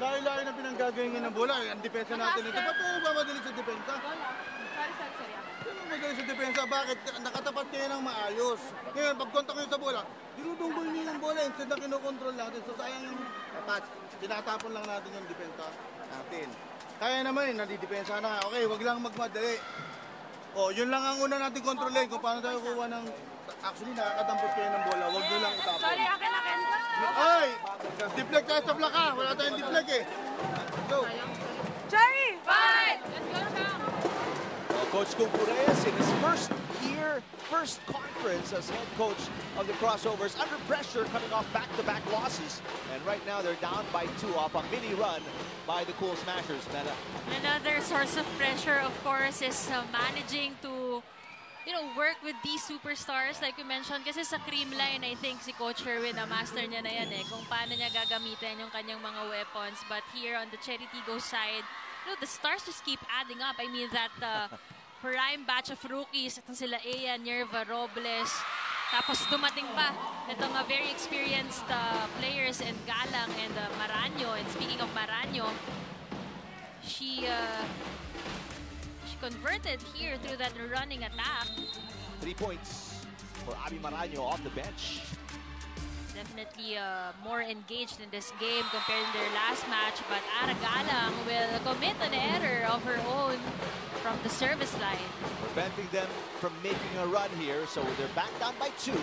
Speaker 6: Layo-layo na pinanggagalingan ng bola. Ang depensa natin ito. Ba't tayo mamadali sa depensa? Sino madali sa depensa? Bakit? Nakatapat kayo ng maayos. Ngayon, pag kontak nyo sa bola, dinudunggol nyo yung bola instead na kinokontrol natin. So sayang yung tapat. Tinatapon lang natin yung depensa natin. Kaya naman nadidepensa na. Okay, wag lang magmadali. O, yun lang ang una natin kontrolin kung paano tayo kuha ng... Actually, nakakadampot kayo ng bola. Wag nyo lang itapon.
Speaker 3: Sorry, akin.
Speaker 6: Ay! Deflect tayo sa block ha. Wala tayong deflect eh. Go!
Speaker 3: Chery! Fight!
Speaker 2: Coach Kung Reyes in his first year, first conference as head coach of the Crossovers, under pressure coming off back-to-back losses. And right now they're down by 2 off a mini run by the Cool Smashers. Meta.
Speaker 3: Another source of pressure, of course, is managing to work with these superstars like you mentioned. Kasi sa Creamline, I think si Coach Sherwin, master niya na yan kung paano niya gagamitin yung kanyang mga weapons. But here on the Chery Tiggo side, the stars just keep adding up. I mean, that prime batch of rookies, itong sila Ea, Nerva, Robles, tapos dumating pa itong very experienced players and Galang and Maraño. And speaking of Maraño, she converted here through that running attack.
Speaker 2: 3 points for Abby Maraño off the bench.
Speaker 3: Definitely more engaged in this game compared to their last match, but Ara Galang will commit an error of her own from the service line.
Speaker 2: Preventing them from making a run here, so they're back down by 2.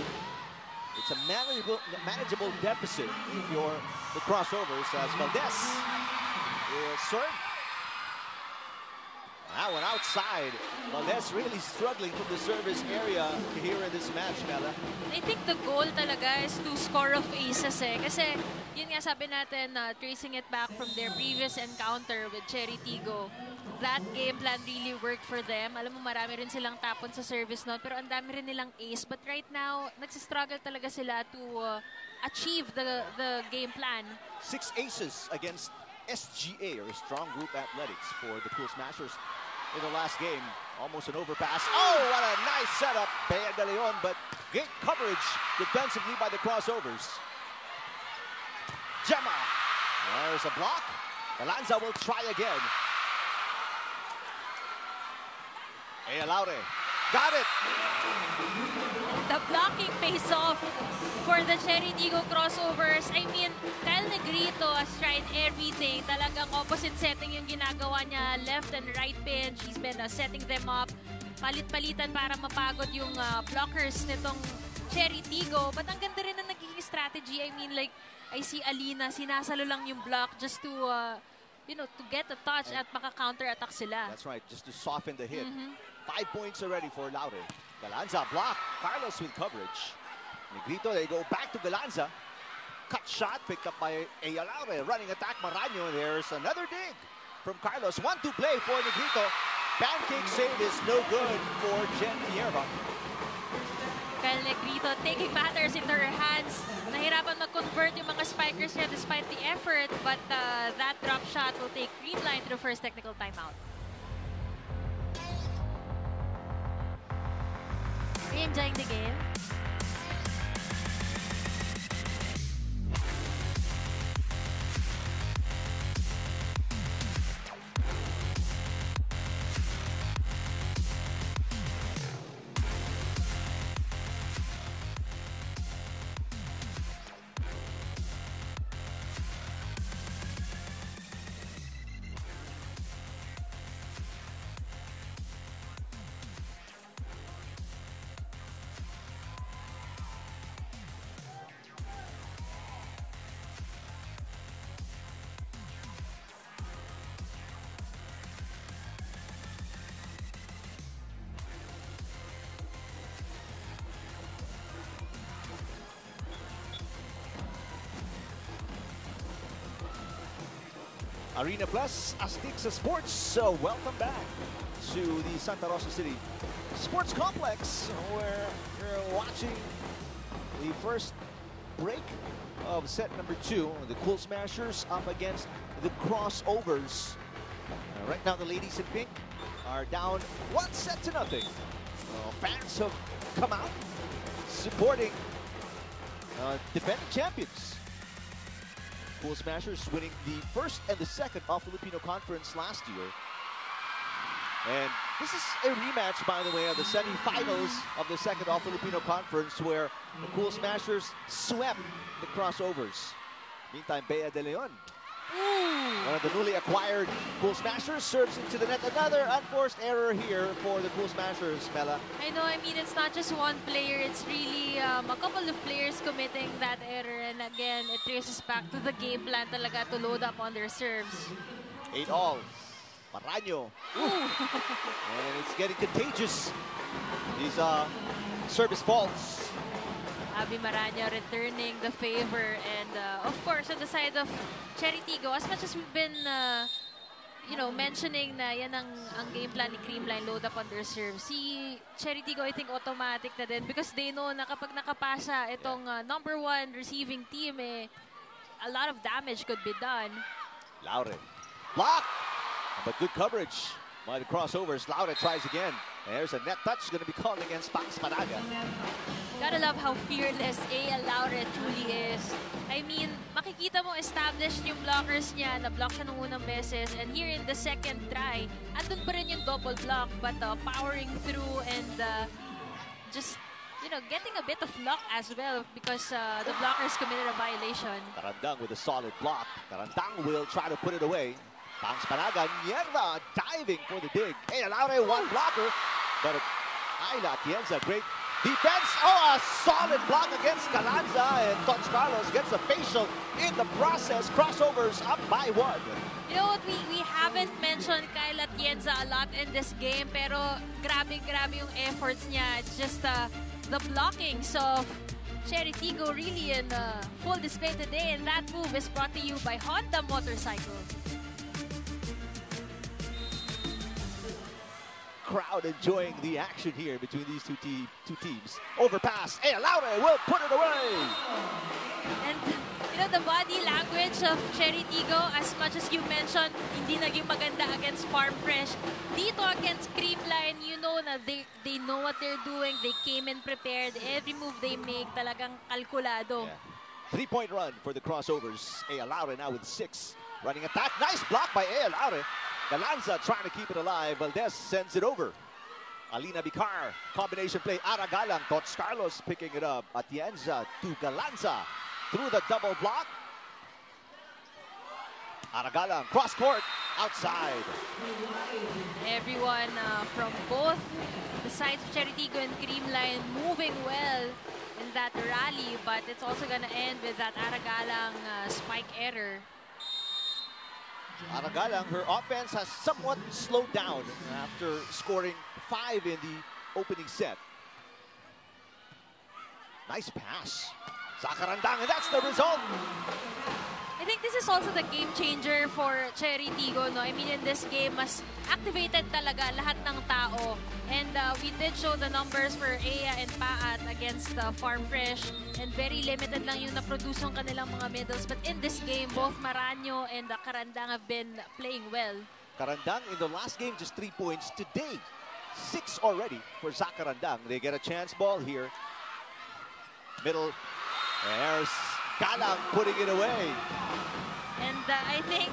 Speaker 2: It's a manageable deficit if you're the Crossovers as Valdez will serve. That one outside. Valdez really struggling from the service area here in this match, Mela.
Speaker 3: I think the goal talaga is to score of aces Kasi yun nga sabi natin, tracing it back from their previous encounter with Chery Tiggo. That game plan really worked for them. Alam mo, marami rin silang tapon sa service noon, pero ang dami rin nilang ace. But right now, nagsistruggle talaga sila to achieve the game plan.
Speaker 2: 6 aces against SGA, or Strong Group Athletics, for the Cool Smashers in the last game. Almost an overpass. Oh, what a nice setup, Bea De Leon, but great coverage defensively by the Crossovers. Gemma, there's a block. Galanza will try again. Laure, got it.
Speaker 3: The blocking pays off for the Chery Tiggo Crossovers. I mean, Kyle Negrito has tried everything. Talagang opposite setting yung ginagawa niya. Left and right pin. She's been setting them up. Palit-palitan para mapagod yung blockers nitong Chery Tiggo. But ang ganda rin ang nagiging strategy. I mean, like, I see Alina, sinasalo lang yung block just to to get a touch at maka-counter-attack sila.
Speaker 2: That's right, just to soften the hit. 5 points already for Laure. Galanza block. Carlos with coverage. Negrito, they go back to Galanza. Cut shot picked up by Aya Laure. Running attack, Maraño. There's another dig from Carlos. 1-2 play for Negrito. Pancake save is no good for Jen Tierra.
Speaker 3: Kyle Negrito taking matters into her hands. Nahirapan mag-convert yung mga spikers niya despite the effort, but that drop shot will take Creamline to the first technical timeout. Are you enjoying the game?
Speaker 2: Arena Plus, Azteca Sports. So welcome back to the Santa Rosa City Sports Complex, where you're watching the first break of set number 2. The Cool Smashers up against the Crossovers. Right now, the ladies in pink are down 1-0. Fans have come out supporting defending champions. Cool Smashers winning the first and the second All-Filipino Conference last year. And this is a rematch, by the way, of the semifinals of the second All-Filipino Conference, where the Cool Smashers swept the Crossovers. Meantime, Bea De Leon, one of the newly acquired Cool Smashers, serves into the net. Another unforced error here for the Cool Smashers, Mela.
Speaker 3: I know, I mean, it's not just one player. It's really a couple of players committing that error. And again, it traces back to the game plan talaga to load up on their serves.
Speaker 2: 8-all. Maraño. And it's getting contagious. These service faults.
Speaker 3: Abby Maraño returning the favor, and of course on the side of Chery Tiggo, as much as we've been mentioning na yan ang game plan ni Creamline, load up on their serve, si Chery Tiggo I think automatic na din, because they know na kapag nakapasa itong number 1 receiving team, a lot of damage could be done.
Speaker 2: Laure. Block! But good coverage by the Crossovers. Laure tries again. There's a net touch going to be called against Pax Managa.
Speaker 3: Gotta love how fearless Aya Laure truly is. I mean, makikita mo established yung blockers niya, na-block siya nung unang beses, and here in the second try, andun pa rin yung double block, but powering through and just, getting a bit of luck as well, because the blockers committed a violation.
Speaker 2: Tarandang with a solid block. Tarandang will try to put it away. Pax Managa, Nierva diving for the dig. Aya Laure, one blocker, but Ayla Atienza, great defense. Oh, a solid block against Galanza, and Tots Carlos gets a facial in the process. Crossovers up by 1.
Speaker 3: You know what, we haven't mentioned Kyle Atienza a lot in this game, pero grabe yung efforts niya. It's just the blockings of Chery Tiggo really in full display today, and that move is brought to you by Honda Motorcycles.
Speaker 2: Crowd enjoying the action here between these two teams. Overpass. Aya Laure will put it away.
Speaker 3: And the body language of Chery Tiggo, as much as you mentioned, hindi naging maganda against Farm Fresh. Dito against Creamline, na they know what they're doing. They came in prepared. Every move they make, talagang kalkulado.
Speaker 2: Yeah. 3-point run for the Crossovers. Aya Laure now with 6. Running attack. Nice block by Aya Laure. Galanza trying to keep it alive. Valdez sends it over. Alina Bicar. Combination play. Aragalang. Tots Carlos picking it up. Atienza to Galanza. Through the double block. Aragalang. Cross court. Outside.
Speaker 3: Everyone from both the sides of Chery Tiggo and Creamline moving well in that rally. But it's also going to end with that Aragalang spike error.
Speaker 2: Aragalang, her offense has somewhat slowed down after scoring 5 in the opening set. Nice pass. Zakarandang, and that's the result.
Speaker 3: I think this is also the game changer for Chery Tiggo, no? I mean, in this game, mas activated talaga lahat ng tao. And we did show the numbers for Ea and Paat against Farm Fresh. And very limited lang yung na-produce ng kanilang mga middles. But in this game, both Maranyo and Karandang have been playing well.
Speaker 2: Karandang in the last game, just 3 points. Today, 6 already for Zakarandang. They get a chance ball here. Middle. And there's Galang putting it away.
Speaker 3: And I think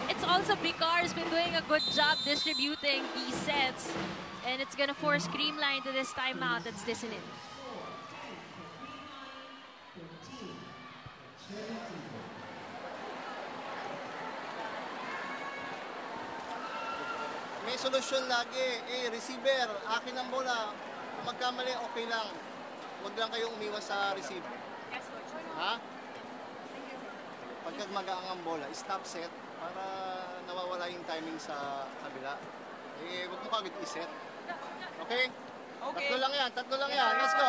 Speaker 3: it's also Bicar's been doing a good job distributing these sets. And it's gonna force Creamline to this timeout. That's this in it.
Speaker 5: May solusyon lagi. Receiver, akin ang bola. Kung magkamali, okay lang. Huwag lang kayong umiwas sa receive. Ha? Pagka magaang ang bola, stop set para nawawala yung timing sa kabila. Huwag mo kagad i-set. Okay? Tatlo lang yan. Let's go.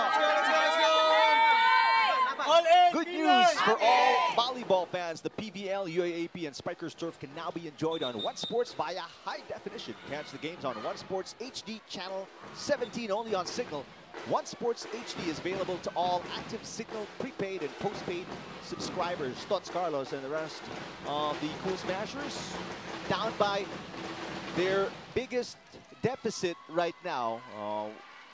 Speaker 2: Good news for all volleyball fans. The PVL, UAAP, and Spikers Turf can now be enjoyed on One Sports via high definition. Catch the games on One Sports HD channel 17 only on Signal. One Sports HD is available to all active Signal prepaid and postpaid subscribers. Tots Carlos and the rest of the Cool Smashers down by their biggest deficit right now.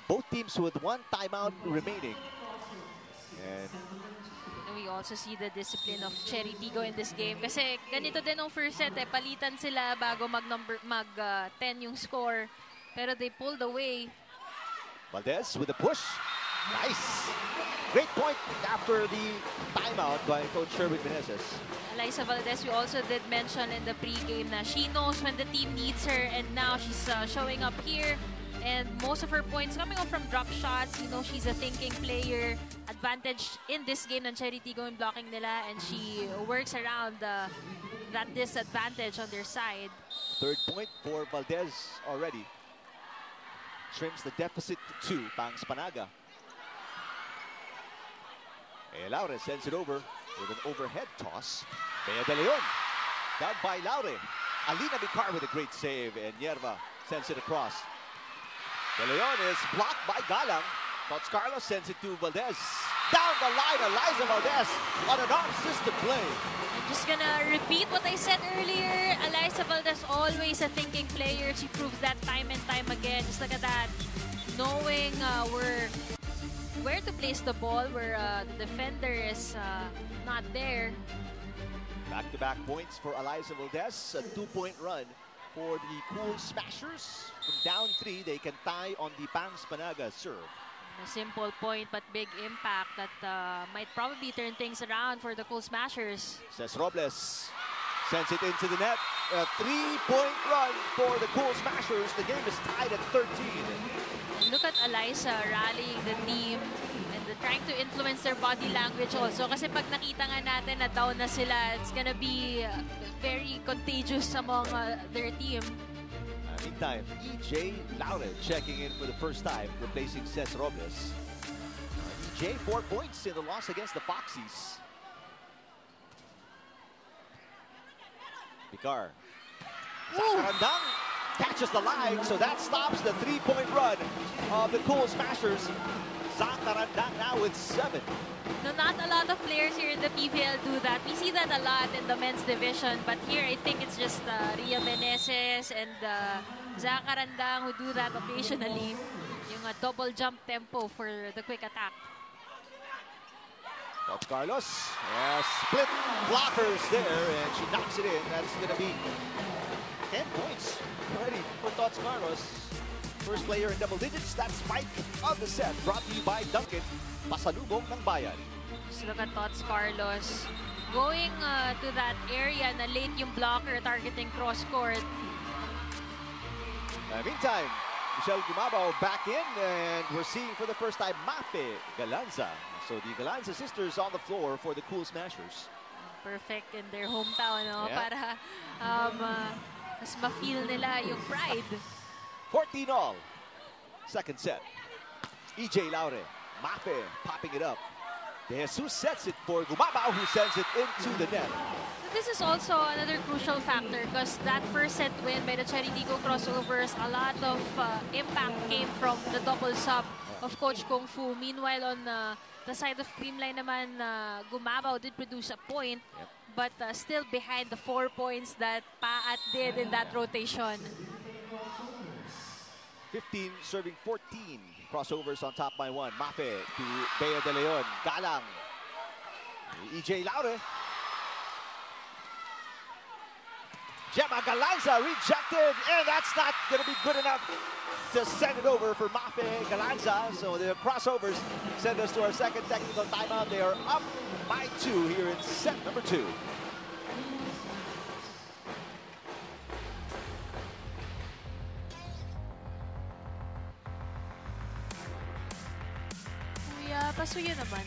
Speaker 2: Both teams with 1 timeout remaining. And
Speaker 3: we also see the discipline of Chery Tiggo in this game. Kasi ganito din ang first set, palitan sila bago mag-10 yung score. Pero they pulled away.
Speaker 2: Valdez with a push. Nice. Great point after the timeout by Coach Sherwin Meneses.
Speaker 3: Eliza Valdez, we also did mention in the pregame na she knows when the team needs her, and now she's showing up here. And most of her points coming off from drop shots. You know, she's a thinking player. Advantage in this game ng Chery Tiggo in blocking nila, and she works around that disadvantage on their side.
Speaker 2: 3rd point for Valdez already. Trims the deficit to 2. Pangs Panaga. Laure sends it over with an overhead toss. Bea De Leon. Down by Laure. Alina Bicar with a great save, and Yerva sends it across. De Leon is blocked by Galang. Tots Carlos sends it to Valdez. Down the line, Eliza Valdez on an off-system play.
Speaker 3: I'm just gonna repeat what I said earlier. Eliza Valdez, always a thinking player. She proves that time and time again. Just look at that. Knowing where to place the ball, where the defender is not there.
Speaker 2: Back-to-back points for Eliza Valdez. A 2-point run for the Cool Smashers. From down 3, they can tie on the Pangs Panaga serve.
Speaker 3: A simple point but big impact that might probably turn things around for the Cool Smashers.
Speaker 2: Cés Robles sends it into the net. A 3-point run for the Cool Smashers. The game is tied at 13.
Speaker 3: Look at Eliza rallying the team and trying to influence their body language also. Kasi pag nakita nga natin na down na sila, it's gonna be very contagious among their team.
Speaker 2: Meantime, EJ Laure checking in for the first time, replacing Cés Robles. EJ, 4 points in the loss against the Foxies. Bicar. Zakarandang catches the line, so that stops the 3-point run of the Cool Smashers. Zakarandang now with 7.
Speaker 3: No, not a lot of players here in the PVL do that. We see that a lot in the men's division, but here I think it's just Ria Meneses and Zakarandang who do that occasionally. Yung double jump tempo for the quick attack.
Speaker 2: Tots Carlos, split blockers there, and she knocks it in. That's going to be 10 points already for Tots Carlos. First player in double digits. That spike of the set brought to you by Duncan. Pasalubong ng bayan.
Speaker 3: Just look at Tots Carlos going to that area na late yung blocker targeting cross court.
Speaker 2: Meantime, Michelle Gumabao back in, and we're seeing for the first time Mafe Galanza. So the Galanza sisters on the floor for the Cool Smashers.
Speaker 3: Perfect in their hometown, no?
Speaker 2: Yeah.
Speaker 3: Para mas ma-feel nila yung pride.
Speaker 2: 14 all. Second set. EJ Laure. Mafe popping it up. De Jesus sets it for Gumabao, who sends it into the net.
Speaker 3: This is also another crucial factor because that first set win by the Chery Tiggo Crossovers, a lot of impact came from the double sub of Coach Kung Fu. Meanwhile, on the side of Creamline naman, Gumabao did produce a point, but still behind the 4 points that Paat did in that rotation.
Speaker 2: 15 serving 14. Crossovers on top by 1. Mafe to Bea De Leon. Galang. EJ Laure. Gemma Galanza rejected, and that's not going to be good enough to send it over for Mafe Galanza. So the Crossovers send us to our second technical timeout. They are up by 2 here in set number 2.
Speaker 3: Kuya, pasuyo naman.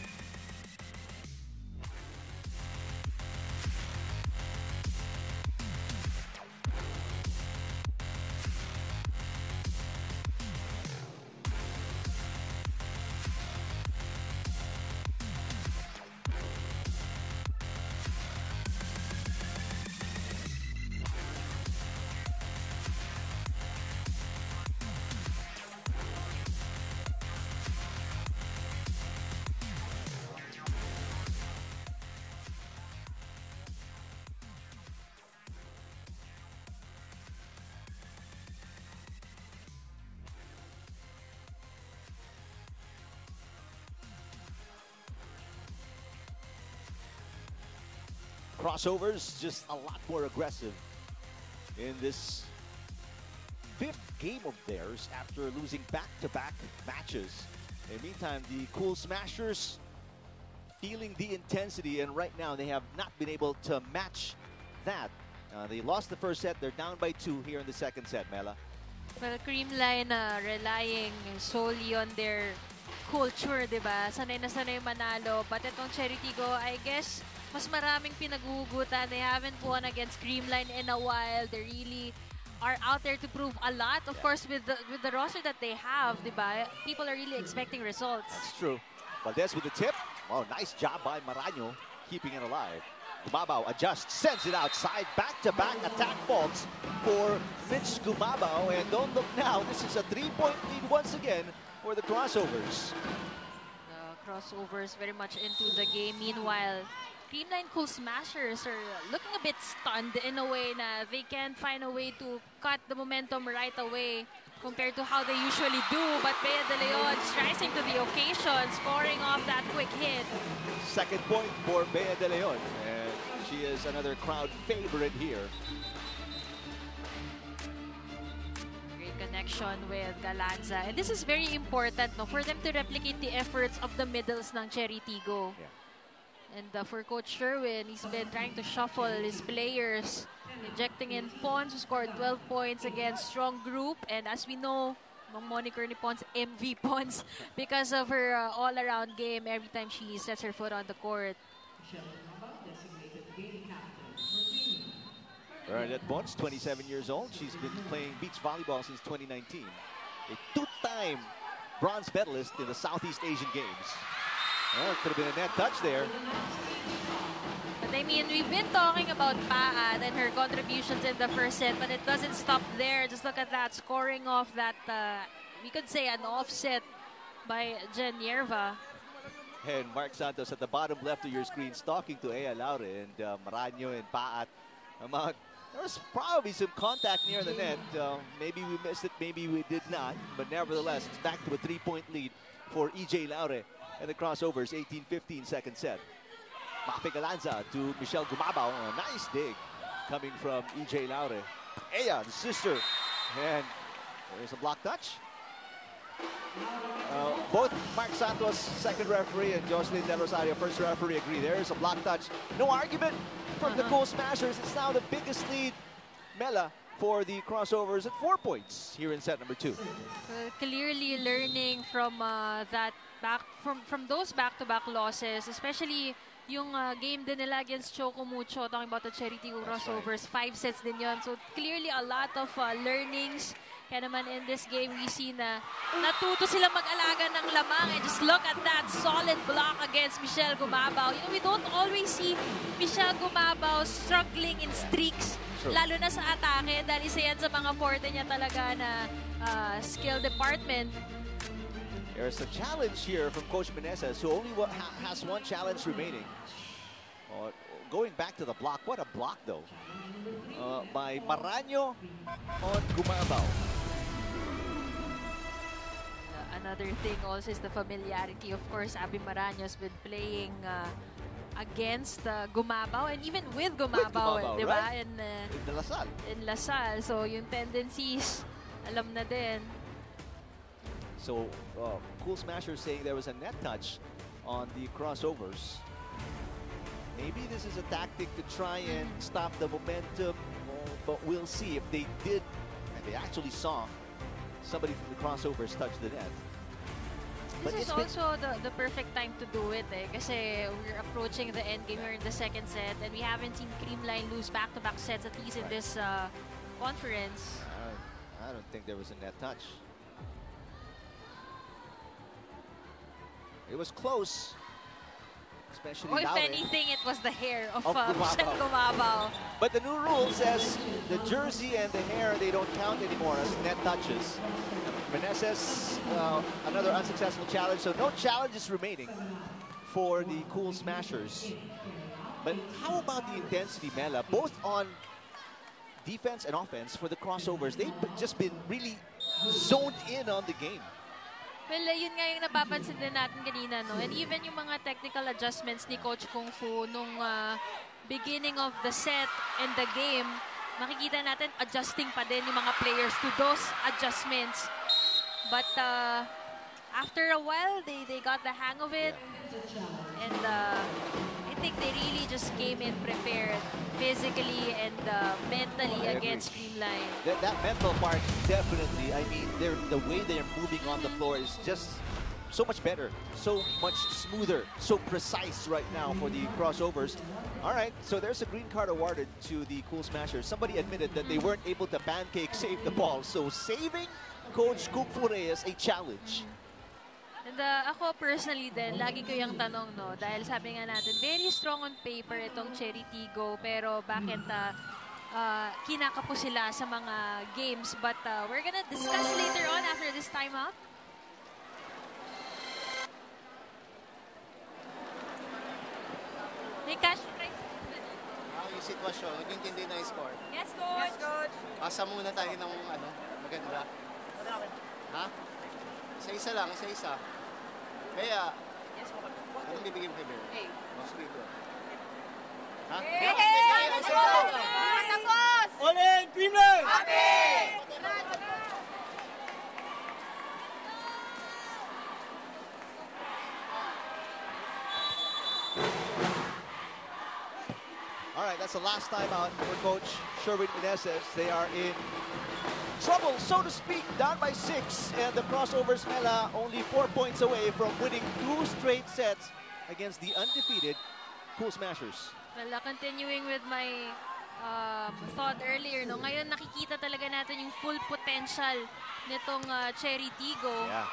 Speaker 2: Crossovers just a lot more aggressive in this 5th game of theirs after losing back-to-back matches. In the meantime, the Cool Smashers feeling the intensity, and right now they have not been able to match that. They lost the first set. They're down by 2 here in the second set, Mela.
Speaker 3: Well, Creamline relying solely on their culture, di ba? Sanay na sanay manalo. But itong Chery Tiggo, I guess, mas maraming pinaghuhugutan. They haven't won against Creamline in a while. They really are out there to prove a lot. Of course, with the roster that they have, diba, people are really expecting results.
Speaker 2: That's true. Valdez with the tip. Oh, nice job by Maraño, keeping it alive. Gumabao adjusts, sends it outside. Back-to-back attack faults for Mitch Gumabao. And don't look now, this is a 3-point lead once again for the Crossovers.
Speaker 3: The Crossovers very much into the game. Meanwhile, Creamline Cool Smashers are looking a bit stunned in a way na they can't find a way to cut the momentum right away compared to how they usually do. But Bea De Leon rising to the occasion, scoring off that quick hit.
Speaker 2: Second point for Bea De Leon, and she is another crowd favorite here.
Speaker 3: Great connection with Galanza. And this is very important, no, for them to replicate the efforts of the middles ng Chery Tiggo.
Speaker 2: Yeah.
Speaker 3: And for Coach Sherwin, he's been trying to shuffle his players, injecting in Pons, who scored 12 points against strong group. And as we know, ang moniker ni Pons, MV Pons, because of her all-around game every time she sets her foot on the court.
Speaker 2: Bernadette Pons, 27 years old. She's been playing beach volleyball since 2019. A 2-time bronze medalist in the Southeast Asian Games. Oh, it could have been a net touch there.
Speaker 3: But I mean, we've been talking about Paat and her contributions in the first set, but it doesn't stop there. Just look at that, scoring off that, we could say an offset by Jen Yerva.
Speaker 2: And Mark Santos at the bottom left of your screen, talking to Ea Laure and Maraño and Paat. There was probably some contact near the net. Maybe we missed it, maybe we did not. But nevertheless, it's back to a 3-point lead for EJ Laure and the Crossovers, 18-15 second set. Mafe Galanza to Michelle Gumabao. A nice dig coming from EJ Laure. Ea, the sister. And there's a block touch. Both Mark Santos, second referee, and Jocelyn Del Rosario, first referee, agree. There's a block touch. No argument from the Cool Smashers. It's now the biggest lead, Mela, for the Crossovers at 4 points here in set number 2.
Speaker 3: Clearly learning from that from those back-to-back losses, especially yung game din nila against Choco Mucho, talking about the Chery Tiggo Crossovers, 5 sets din yun. So clearly a lot of learnings. Kaya naman in this game, we see na natuto sila mag-alaga ng lamang. And just look at that solid block against Michelle Gumabao. You know, we don't always see Michelle Gumabao struggling in streaks, lalo na sa atake, dahil isa yan sa mga forte niya talaga na skill department.
Speaker 2: There's a challenge here from Coach Meneses, who only has one challenge remaining. Going back to the block. What a block, though, by Maraño on Gumabao.
Speaker 3: Another thing also is the familiarity. Of course, Abby Maraño has been playing against Gumabao and even with Gumabao, diba?
Speaker 2: Right? In LaSalle.
Speaker 3: In LaSalle. So, yung tendencies, alam na din.
Speaker 2: So, Cool Smashers saying there was a net touch on the crossovers. Maybe this is a tactic to try and stop the momentum, but we'll see if they did, and they actually saw somebody from the crossovers touch the net.
Speaker 3: This is also the perfect time to do it, kasi we're approaching the end game here in the second set, and we haven't seen Creamline lose back-to-back sets, at least in this conference.
Speaker 2: I don't think there was a net touch. It was close, especially
Speaker 3: if anything, it was the hair of
Speaker 2: Gumabao.
Speaker 3: Gumabao.
Speaker 2: But the new rule says the jersey and the hair, they don't count anymore as net touches. Meneses, another unsuccessful challenge, so no challenges remaining for the Cool Smashers. But how about the intensity, Mela? Both on defense and offense for the crossovers, they've just been really zoned in on the game.
Speaker 3: Well, yun nga yung napapansin din natin kanina, no? And even yung mga technical adjustments ni Coach Kung Fu nung beginning of the set and the game, makikita natin adjusting pa din yung mga players to those adjustments. But after a while, they got the hang of it. And I think they really just came in prepared physically and mentally against Creamline.
Speaker 2: That mental part, definitely. I mean, the way they're moving on the floor is just so much better, so much smoother, so precise right now for the crossovers. All right, so there's a green card awarded to the Cool Smashers. Somebody admitted that they weren't able to pancake save the ball, so saving Coach Kung Fu Reyes a challenge.
Speaker 3: And ako personally din, lagi ko yung tanong, no, dahil sabi nga natin, very strong on paper itong Chery Tiggo, pero bakit kinakapo sila sa mga games? But we're gonna discuss later on after this timeout. May cash prize.
Speaker 5: Yung sitwasyon, nag-intindi na yung score.
Speaker 3: Yes, Coach! Yes, Coach!
Speaker 5: Pasa muna tayo ng maganda. Ha? Isa-isa lang, isa-isa. Kaya, anong bibigyan mo kay Bear?
Speaker 3: Hey.
Speaker 5: Sige ko. Ha?
Speaker 3: Hey! Tapos!
Speaker 6: All in, Creamline!
Speaker 3: Happy!
Speaker 2: All right, that's the last time out for Coach Chery Meneses. They are in trouble, so to speak, down by 6, and the crossovers, Mela, only 4 points away from winning 2 straight sets against the undefeated Cool Smashers.
Speaker 3: Well, continuing with my thought earlier, no, ngayon nakikita talaga natin yung full potential nitong Chery Tiggo.
Speaker 2: Yeah,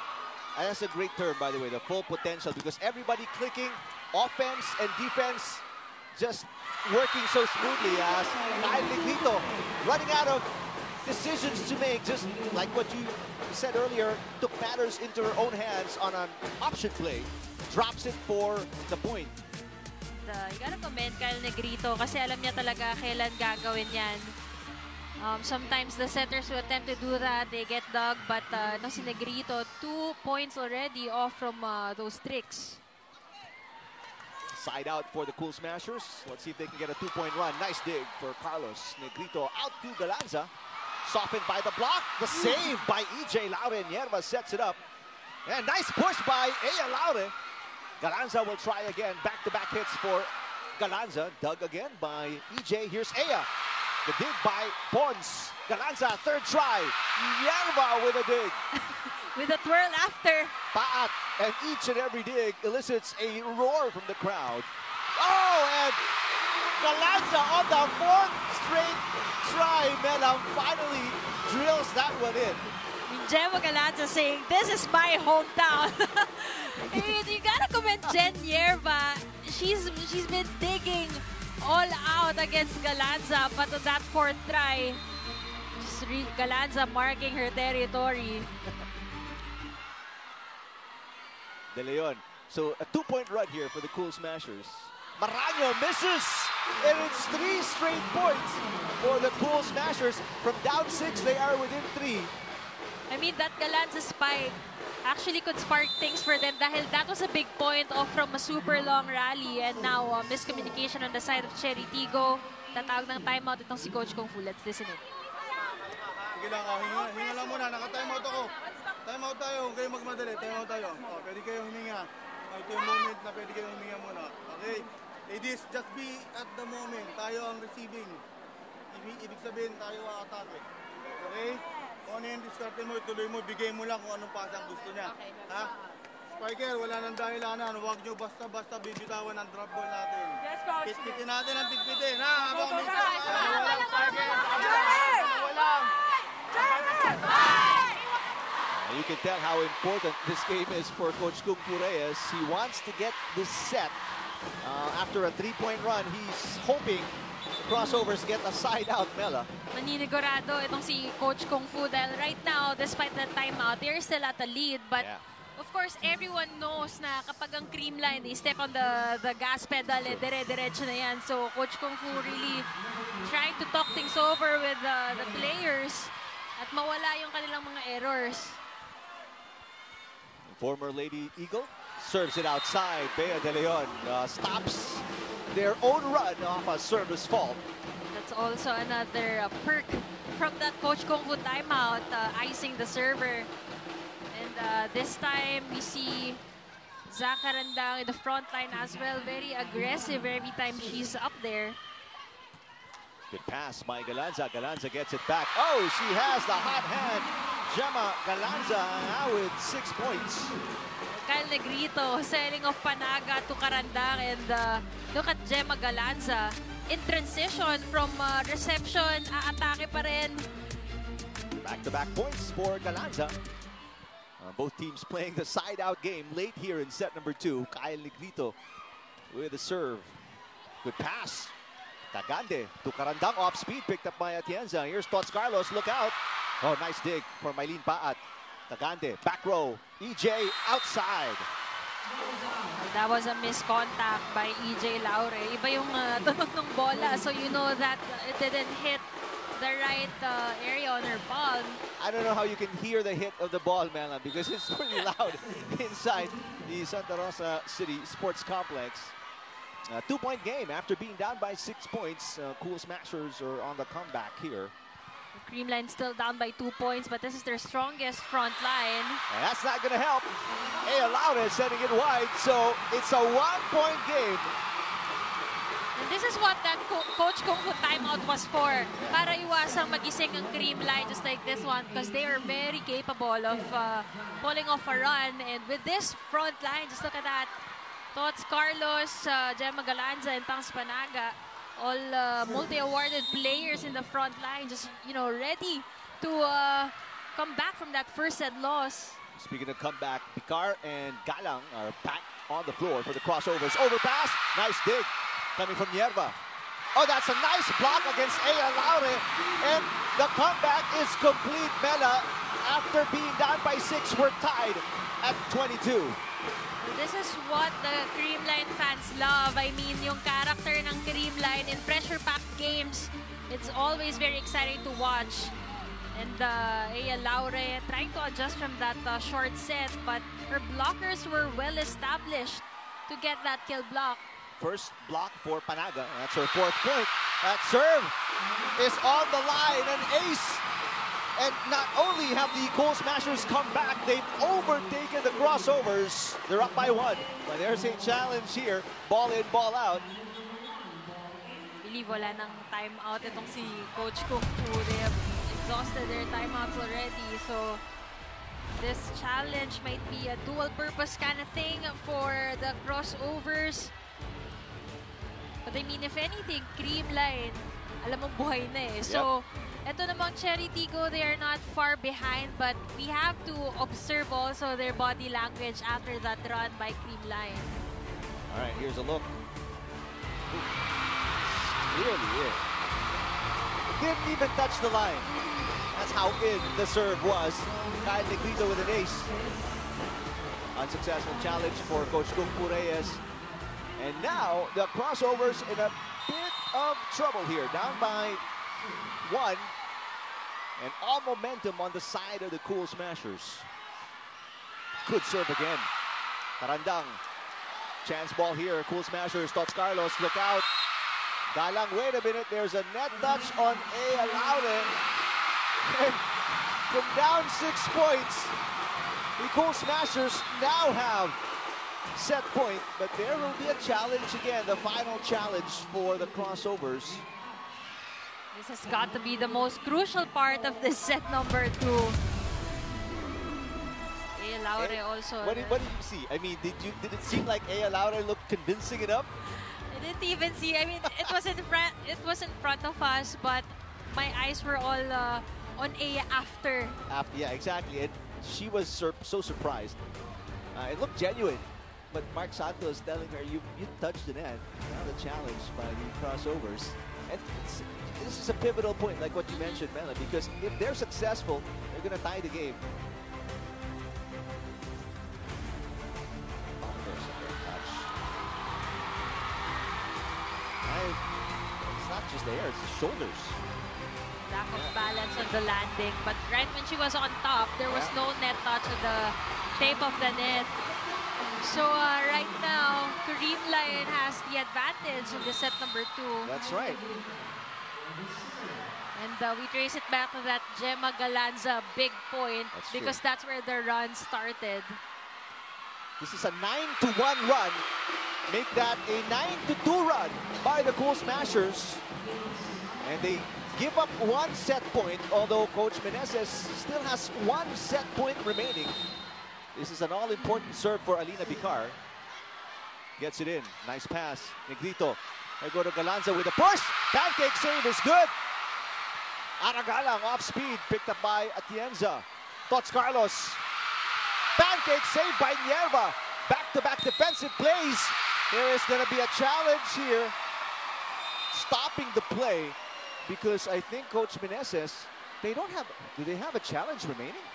Speaker 2: and that's a great term, by the way, the full potential, because everybody clicking, offense and defense just working so smoothly as Kyle Negrito running out of decisions to make, just like what you said earlier, took matters into her own hands on an option play, drops it for the point.
Speaker 3: You gotta commend Kyle Negrito kasi alam niya talaga kailan gagawin yan. Sometimes the setters who attempt to do that, they get dug, but no, si Negrito, 2 points already off from those tricks.
Speaker 2: Side out for the Cool Smashers. Let's see if they can get a 2-point run. Nice dig for Carlos Negrito. Out to Galanza. Softened by the block. The save by EJ Laure. Nierva sets it up. And nice push by Ea Laure. Galanza will try again. Back-to-back hits for Galanza. Dug again by EJ. Here's Ea. The dig by Pons. Galanza, third try. Nierva with a dig.
Speaker 3: with a twirl after.
Speaker 2: Paat, and each and every dig elicits a roar from the crowd. Oh, and Galanza on the 4th straight try. Melang finally drills that one in.
Speaker 3: Gemma Galanza saying, "This is my hometown." You gotta commend Jen Yerba. She's been digging all out against Galanza, but on that 4th try, Galanza marking her territory.
Speaker 2: De Leon. So a 2-point run here for the Cool Smashers. Maraño misses, and it's 3 straight points for the Cool Smashers. From down 6, they are within 3.
Speaker 3: I mean, that Galanza spike actually could spark things for them dahil that was a big point off from a super long rally, and now miscommunication on the side of Chery Tiggo. Tatawag ng timeout itong si Coach Kung Fu. Let's listen in.
Speaker 6: Sige lang, hinga lang muna. Naka-timeout ako. Timeout tayo. Huwag kayong magmadali. Timeout tayo. Pwede kayong huminga. Ito yung moment na pwede kayong huminga muna. Okay? Ladies, just be at the moment. Tayo ang receiving. Ibig sabihin, tayo ang atake. Okay? Kung ano yung diskarte mo, ituloy mo, bigay mo lang kung anong pasang gusto niya.
Speaker 3: Okay.
Speaker 6: Ha? Spiker, wala nang dahilanan. Huwag nyo basta-basta bibitawan ang drop ball natin.
Speaker 3: Yes, Coach.
Speaker 6: Pitpitin natin ang pitpitin. Ha? Habang minsan, walang Spiker. Walang.
Speaker 2: You can tell how important this game is for Coach Kung Fu Reyes. He wants to get this set. After a 3-point run, he's hoping Crossovers get a side out, Mela.
Speaker 3: Maninigurado itong si Coach Kung Fu dahil right now, despite the timeout, they're still at the lead. But of course, everyone knows na kapag ang Creamline, they step on the gas pedal, dire-diretso na yan. So Coach Kung Fu really trying to talk things over with the players at mawala yung kanilang mga errors.
Speaker 2: Former Lady Eagle serves it outside. Bea De Leon stops their own run off a service fault.
Speaker 3: That's also another perk from that Coach Kung Fu timeout, icing the server. And this time we see Zach Carandang in the front line as well. Very aggressive every time she's up there.
Speaker 2: Good pass by Galanza. Galanza gets it back. Oh, she has the hot hand. Gemma Galanza now with 6 points.
Speaker 3: Kyle Negrito selling off Panaga to Carandang, and look at Gemma Galanza in transition from reception, aatake pa rin.
Speaker 2: Back-to-back points for Galanza. Both teams playing the side-out game late here in set number 2. Kyle Negrito with the serve. Good pass. Tagande to Carandang, off speed, picked up by Atienza. Here's Tots Carlos, look out. Oh, nice dig for Mylene Paat. Tagande, back row. EJ outside.
Speaker 3: That was a miscontact by EJ Laure. Iba yung tunog ng bola, so you know that it didn't hit the right area on her palm.
Speaker 2: I don't know how you can hear the hit of the ball, Mela, because it's pretty loud inside the Santa Rosa City Sports Complex. 2-point game after being down by 6 points. Cool Smashers are on the comeback here.
Speaker 3: Creamline still down by 2 points, but this is their strongest front line.
Speaker 2: And that's not going to help. Laura is setting it wide, so it's a 1-point game.
Speaker 3: And this is what that Coach Kung Fu timeout was for. Para iwasang magising ang Creamline just like this one, because they are very capable of pulling off a run. And with this front line, just look at that. Tots Carlos, Gemma Galanza, and Tangs Panaga, all multi-awarded players in the front line, just, you know, ready to come back from that first set loss.
Speaker 2: Speaking of comeback, Picar and Galang are back on the floor for the Crossovers. Overpass, nice dig coming from Yerba. Oh, that's a nice block against Ea Laure, and the comeback is complete, Mela. After being down by 6, we're tied at 22.
Speaker 3: This is what the Creamline fans love. I mean, yung character ng Creamline in pressure-packed games, it's always very exciting to watch. And Ea Laure trying to adjust from that short set, but her blockers were well established to get that kill block.
Speaker 2: First block for Panaga. That's her 4th point. That serve is on the line, an ace. And not only have the Cool Smashers come back, they've overtaken the Crossovers. They're up by 1. But there's a challenge here. Ball in, ball out.
Speaker 3: Believe wala nang timeout itong si Coach Kung Fu. They have exhausted their timeouts already. So This challenge might be a dual-purpose kind of thing for the crossovers. But I mean, if anything, Creamline, alam mong buhay na eh. So, eto namang Chery Tiggo, they are not far behind, but we have to observe also their body language after that run by Creamline.
Speaker 2: All right, here's a look. Clearly in. Didn't even touch the line. That's how in the serve was. Kyle Negrito with an ace. Unsuccessful challenge for Coach Kung Fu Reyes. And now the crossovers in a bit of trouble here. Down by 1. And all momentum on the side of the Cool Smashers. Good serve again. Tarandang. Chance ball here. Cool Smashers. Tots Carlos, look out. Galang, wait a minute. There's a net touch on A. Alauden. And from down 6 points, the Cool Smashers now have set point, but there will be a challenge again, the final challenge for the crossovers.
Speaker 3: This has got to be the most crucial part of this set number 2. A. Laure also.
Speaker 2: What did you see? I mean, did it seem like A. Laure looked convincing enough?
Speaker 3: I didn't even see. I mean, it was in front of us, but my eyes were all on A after.
Speaker 2: Yeah, exactly. And she was so surprised. It looked genuine. But Mark Santos telling her, you touched the net. Now the challenge by the crossovers. And this is a pivotal point, like what you mentioned, Mela, because if they're successful, they're going to tie the game. Oh, there's a good touch. It's not just the hair, it's the shoulders.
Speaker 3: Lack of balance on the landing. But right when she was on top, there was no net touch on the tape of the net. So right now, Creamline has the advantage in the set number 2.
Speaker 2: That's right.
Speaker 3: And we trace it back to that Gemma Galanza big point because that's where the run started.
Speaker 2: This is a 9-1 run. Make that a 9-2 run by the Cool Smashers. And they give up 1 set point, although Coach Meneses still has 1 set point remaining. This is an all-important serve for Alina Bicar. Gets it in. Nice pass. Negrito. They go to Galanza with a push. Pancake save is good. Aragalang off speed. Picked up by Atienza. Tots Carlos. Pancake save by Nierva. Back-to-back defensive plays. There is going to be a challenge here. Stopping the play because I think Coach Meneses, do they have a challenge remaining?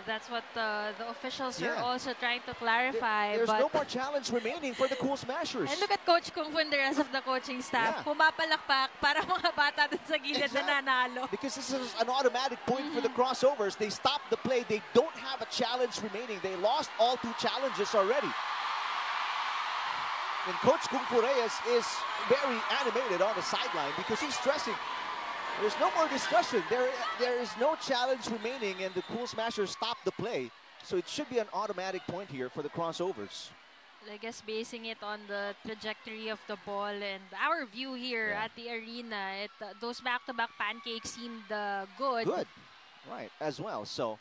Speaker 3: That's what the officials are also trying to clarify.
Speaker 2: There's no more challenge remaining for the Cool Smashers.
Speaker 3: And look at Coach Kung Fu and the rest of the coaching staff. Pumapalakpak para mga bata dun sa gilid na nanalo.
Speaker 2: Because this is an automatic point for the crossovers. They stopped the play. They don't have a challenge remaining. They lost all 2 challenges already. And Coach Kung Fu Reyes is very animated on the sideline because he's stressing. There's no more discussion. There is no challenge remaining, and the Cool Smashers stopped the play. So it should be an automatic point here for the crossovers.
Speaker 3: I guess basing it on the trajectory of the ball and our view here at the arena, those back-to-back pancakes seemed good.
Speaker 2: Good, right, as well. So,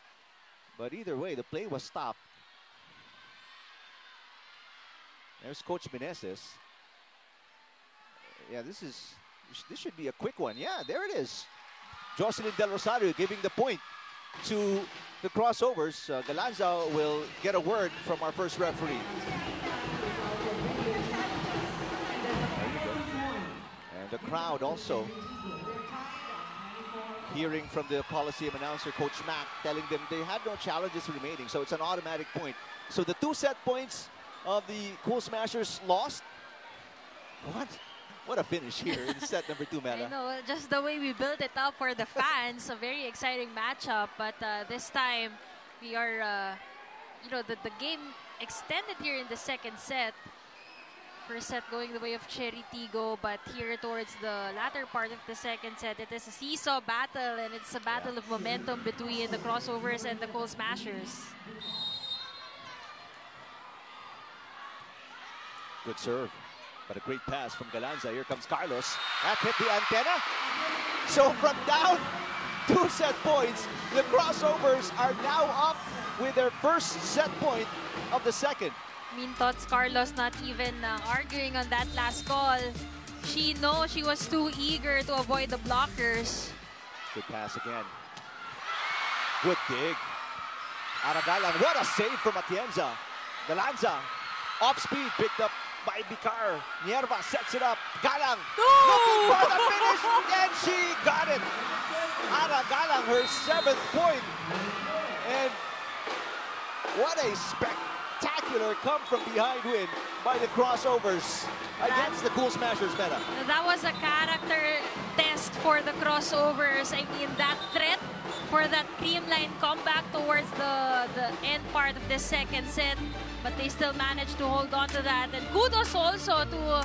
Speaker 2: but either way, the play was stopped. There's Coach Meneses. Yeah, this should be a quick one. Yeah, there it is. Jocelyn Del Rosario giving the point to the crossovers. Galanza will get a word from our first referee. And the crowd also hearing from the Coliseum announcer, Coach Mack, telling them they had no challenges remaining. So it's an automatic point. So the 2 set points of the Cool Smashers lost. What a finish here in set number 2, Mela.
Speaker 3: I know, just the way we built it up for the fans, a very exciting matchup. But this time, we are, the game extended here in the second set. First set going the way of Chery Tiggo, but here towards the latter part of the second set, it is a seesaw battle, and it's a battle of momentum between the crossovers and the Cool Smashers.
Speaker 2: Good serve, but a great pass from Galanza. Here comes Carlos. That hit the antenna. So from down 2 set points. The Crossovers are now up with their first set point of the second.
Speaker 3: Tots Carlos not even arguing on that last call. She knows she was too eager to avoid the blockers.
Speaker 2: Good pass again. Good dig. Aragalang, what a save from Atienza. Galanza, off speed, picked up by Bicar. Nierva sets it up. Galang, looking for the finish, and she got it. Aragalang, her 7th point. And what a spectacular come from behind win by the Crossovers against the Cool Smashers, Meta.
Speaker 3: That was a character test for the Crossovers. I mean, that threat for that Creamline comeback towards the end part of the second set, but they still managed to hold on to that. And kudos also to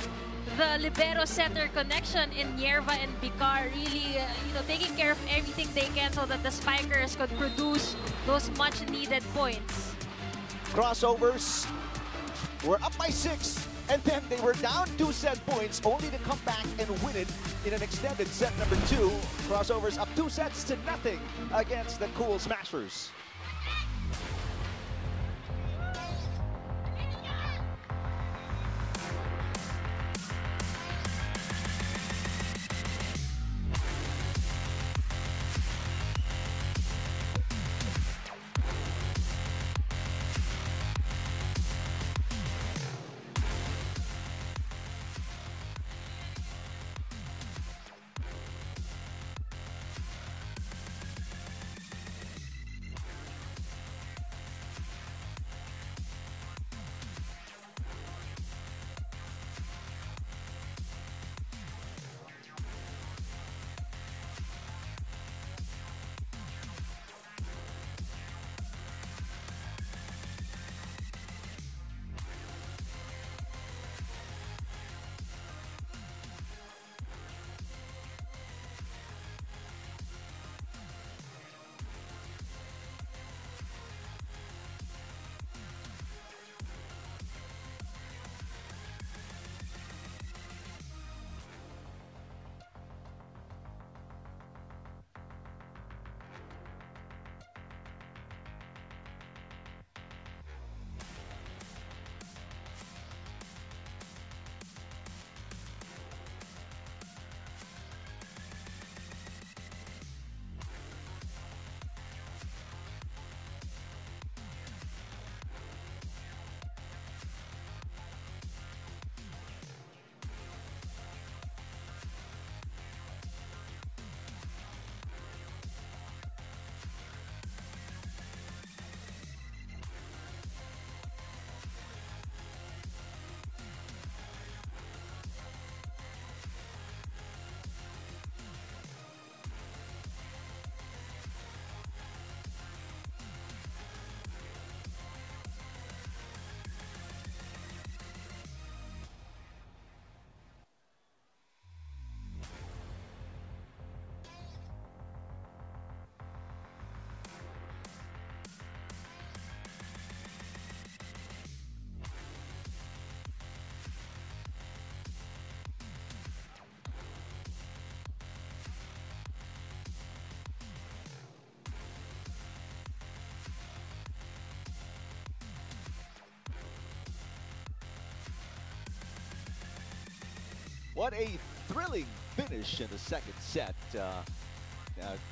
Speaker 3: the libero setter connection in Nierva and Bicar, really taking care of everything they can so that the spikers could produce those much needed points.
Speaker 2: Crossovers were up by 6, and then they were down 2 set points, only to come back and win it in an extended set number 2. Crossovers up 2 sets to nothing against the Cool Smashers. What a thrilling finish in the second set.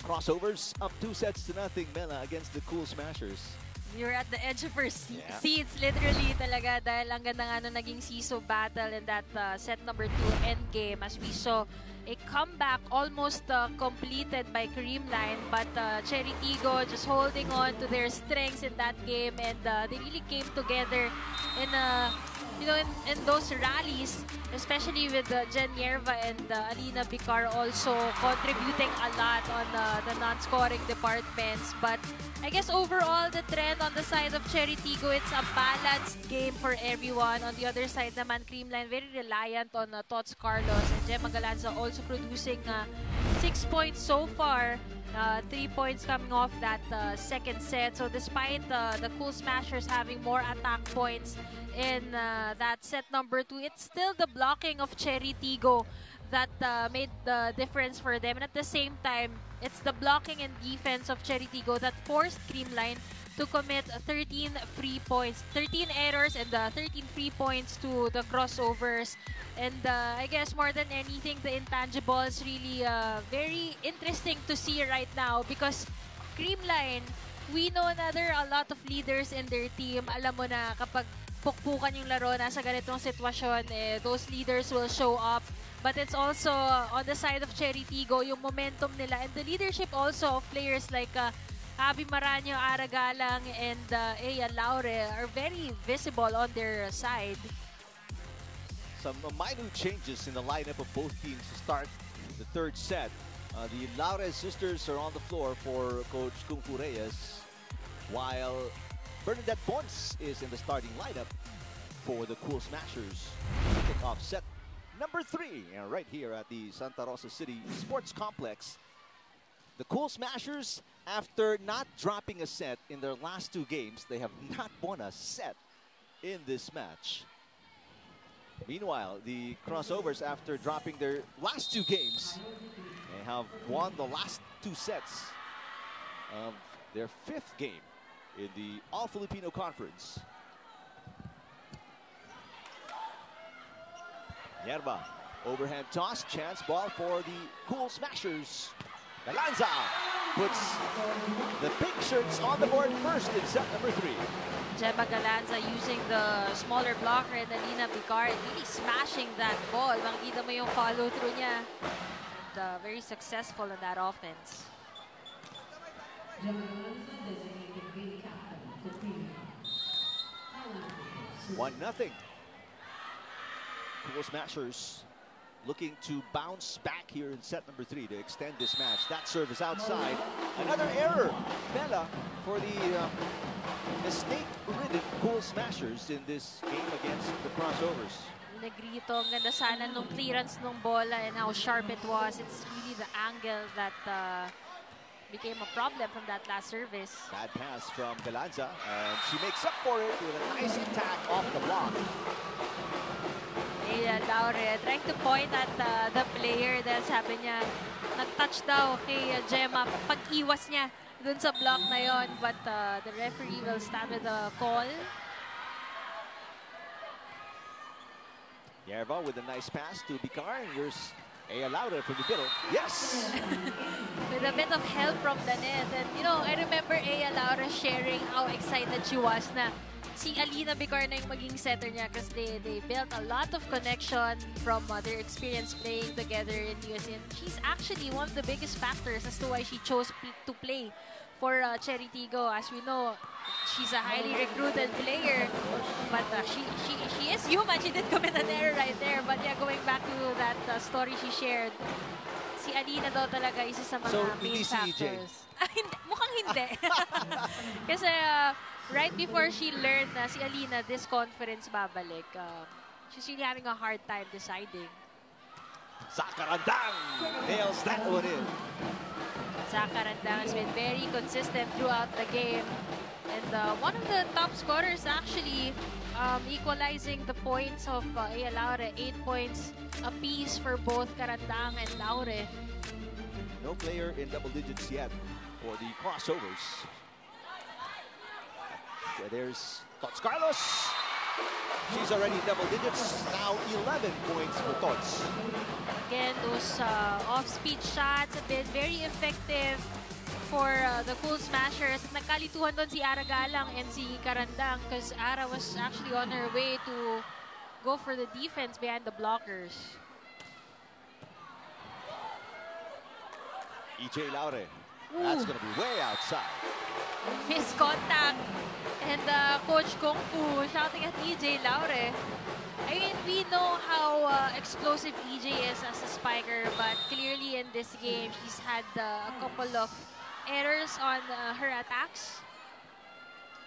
Speaker 2: Crossovers up 2 sets to nothing, Mela, against the Cool Smashers.
Speaker 3: You're at the edge of our seats, literally talaga, dahil ang ganda nga naging seesaw battle in that set number 2 endgame, as we saw a comeback almost completed by Creamline, but Chery Tiggo just holding on to their strengths in that game, and they really came together in in those rallies, especially with Jen Nierva and Alina Bicar also contributing a lot on the non-scoring departments. But I guess overall, the trend on the side of Chery Tiggo, it's a balanced game for everyone. On the other side naman, Creamline very reliant on Tots Carlos, and Gemma Galanza also producing 6 points so far. 3 points coming off that second set. So despite the Cool Smashers having more attack points in that set number 2, it's still the blocking of Chery Tiggo that made the difference for them. And at the same time, it's the blocking and defense of Chery Tiggo that forced Creamline to commit 13 free points, 13 errors and 13 free points to the crossovers. And I guess more than anything, the intangibles really very interesting to see right now because Creamline, we know na there are a lot of leaders in their team. Alam mo na kapag pukpukan yung laro, nasa ganitong sitwasyon, those leaders will show up. But it's also on the side of Chery Tiggo, yung momentum nila and the leadership also of players like Abby Maranyo, Ara Galang, and Ea Laure are very visible on their side.
Speaker 2: Some minor changes in the lineup of both teams to start the third set. The Laure sisters are on the floor for Coach Kung Fu Reyes, while Bernadette Bons is in the starting lineup for the Cool Smashers. Kick-off set number 3, right here at the Santa Rosa City Sports Complex. The Cool Smashers, after not dropping a set in their last 2 games, they have not won a set in this match. Meanwhile, the Crossovers, after dropping their last 2 games, they have won the last 2 sets of their 5th game in the All-Filipino Conference. Yerba, overhand toss, chance ball for the Cool Smashers. Galanza puts the pink shirts on the board first in set number 3.
Speaker 3: Gemma Galanza using the smaller blocker and Alina Picard really smashing that ball. Makikita mo yung follow-through niya. And very successful in that offense.
Speaker 2: 1-0. Cool Smashers looking to bounce back here in set number 3 to extend this match. That serve is outside. Another error, Bella, for the mistake-ridden Cool Smashers in this game against the Crossovers.
Speaker 3: Negrito, ang ganda sana nung clearance nung bola and how sharp it was. It's really the angle that became a problem from that last service.
Speaker 2: Bad pass from Galanza, and she makes up for it with a nice attack off the block.
Speaker 3: Laure trying to point at the player dahil sabi niya nag-touch daw kay Gemma pag-iwas niya dun sa block na yon, but the referee will stand with the call.
Speaker 2: Yerba with a nice pass to Bicar, and here's Ea Laure from the middle. Yes!
Speaker 3: With a bit of help from the net. And you know, I remember Ea Laure sharing how excited she was na si Alina Bicar na yung maging setter niya because they built a lot of connection from their experience playing together in USN. She's actually one of the biggest factors as to why she chose to play for Chery Tiggo. As we know, she's a highly recruited player, but she is human. She did commit an error right there. But yeah, going back to that story she shared, si Alina daw talaga isa sa mga main factors. Mukhang hindi. Kasi right before she learned na si Alina this conference babalik, she's really having a hard time deciding.
Speaker 2: Zakarandang nails that one in.
Speaker 3: Zakarandang has been very consistent throughout the game. And one of the top scorers actually equalizing the points of Ea Laure. 8 points apiece for both Karandang and Laure.
Speaker 2: No player in double digits yet for the Crossovers. There's Tots Carlos. She's already double digits. Now 11 points for Tots.
Speaker 3: Again, those off-speed shots have been very effective for the Cool Smashers. At nagkalituhan doon si Ara Galang and si Karandang because Ara was actually on her way to go for the defense behind the blockers.
Speaker 2: EJ Laure. That's going to be way outside.
Speaker 3: Missed contact. And Coach Kung Fu shouting at EJ Laure. I mean, we know how explosive EJ is as a spiker, but clearly in this game, she's had a couple of errors on her attacks.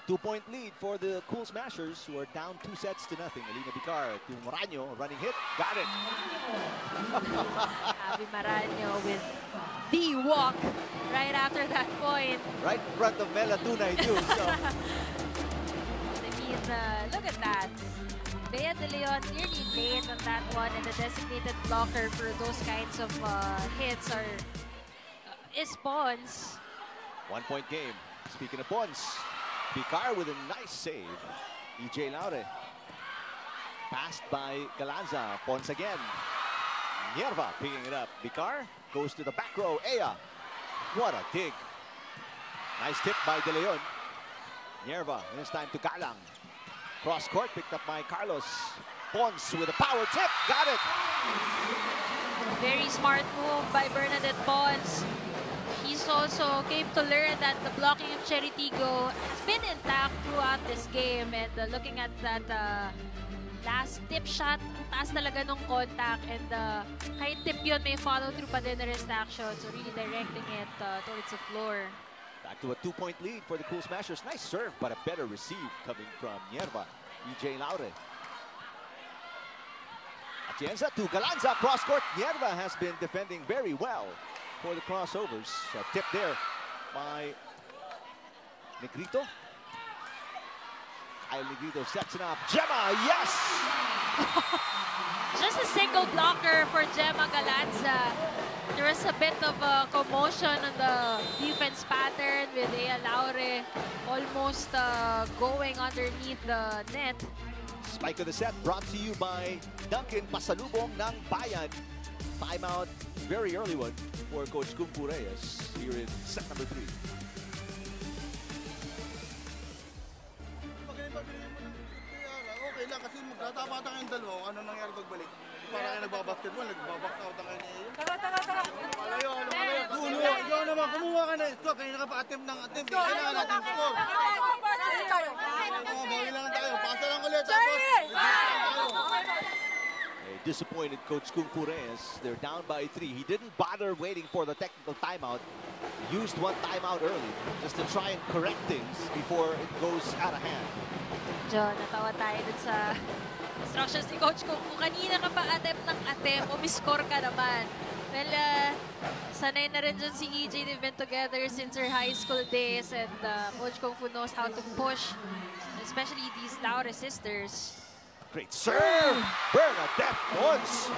Speaker 2: 2-point lead for the Cool Smashers, who are down 2-0. Alina Bicar to Maranyo, running hit, got it.
Speaker 3: Abby Maranyo with the walk right after that point.
Speaker 2: Right in front of Mela Tunay too. So.
Speaker 3: I mean, look at that. Bea De Leon nearly late on that one, and the designated blocker for those kinds of hits is Pons.
Speaker 2: 1 point game. Speaking of Pons, Picar with a nice save. EJ Laure. Passed by Galanza. Pons again. Nierva picking it up. Picar goes to the back row. Ea. What a dig. Nice tip by De Leon. Nierva, this time to Galang. Cross court picked up by Carlos. Pons with a power tip. Got it.
Speaker 3: Very smart move by Bernadette Pons. He's also came to learn that the blocking of Chery Tiggo has been intact throughout this game. And looking at that last tip shot, taas talaga nung contact. And kahit tip yun, may follow through pa din na wrist action. So really directing it towards the floor.
Speaker 2: Back to a 2-point lead for the Cool Smashers. Nice serve, but a better receive coming from Nierva. EJ Laure. Atienza to Galanza. Cross court. Nierva has been defending very well for the crossovers. A tip there by Negrito. Kyle Negrito sets it up. Gemma, yes!
Speaker 3: Just a single blocker for Gemma Galanza. There was a bit of a commotion on the defense pattern with Ea Laure almost going underneath the net.
Speaker 2: Spike of the set brought to you by Duncan. Pasalubong ng Bayan. Timeout, very early one for Coach Kung Fu Reyes here in set number 3.
Speaker 6: Okay lang kasi magtatapatan kayong dalawa. Ano nangyari pagbalik? Para kayo nagbabasketball, nagbaback out ang kayo ni Eyo. Tara! Malayo. Dulo, ikaw naman, kumuha ka na. Score, kanina ka pa attempt ng attempt. Kailangan natin score. Bawi lang tayo. Pasa lang ulit.
Speaker 2: A disappointed Coach Kung Fu Reyes. They're down by 3. He didn't bother waiting for the technical timeout. He used one timeout early just to try and correct things before it goes out of hand.
Speaker 3: John, natawa tayo dun sa instructions ni Coach Kung Fu. Kanina ka pa attempt ng attempt, umiscore ka naman. Well, sanay na rin dyan si EJ. They've been together since their high school days, and Coach Kung Fu knows how to push, especially these Laure sisters.
Speaker 2: Great serve! Bernadette Pons!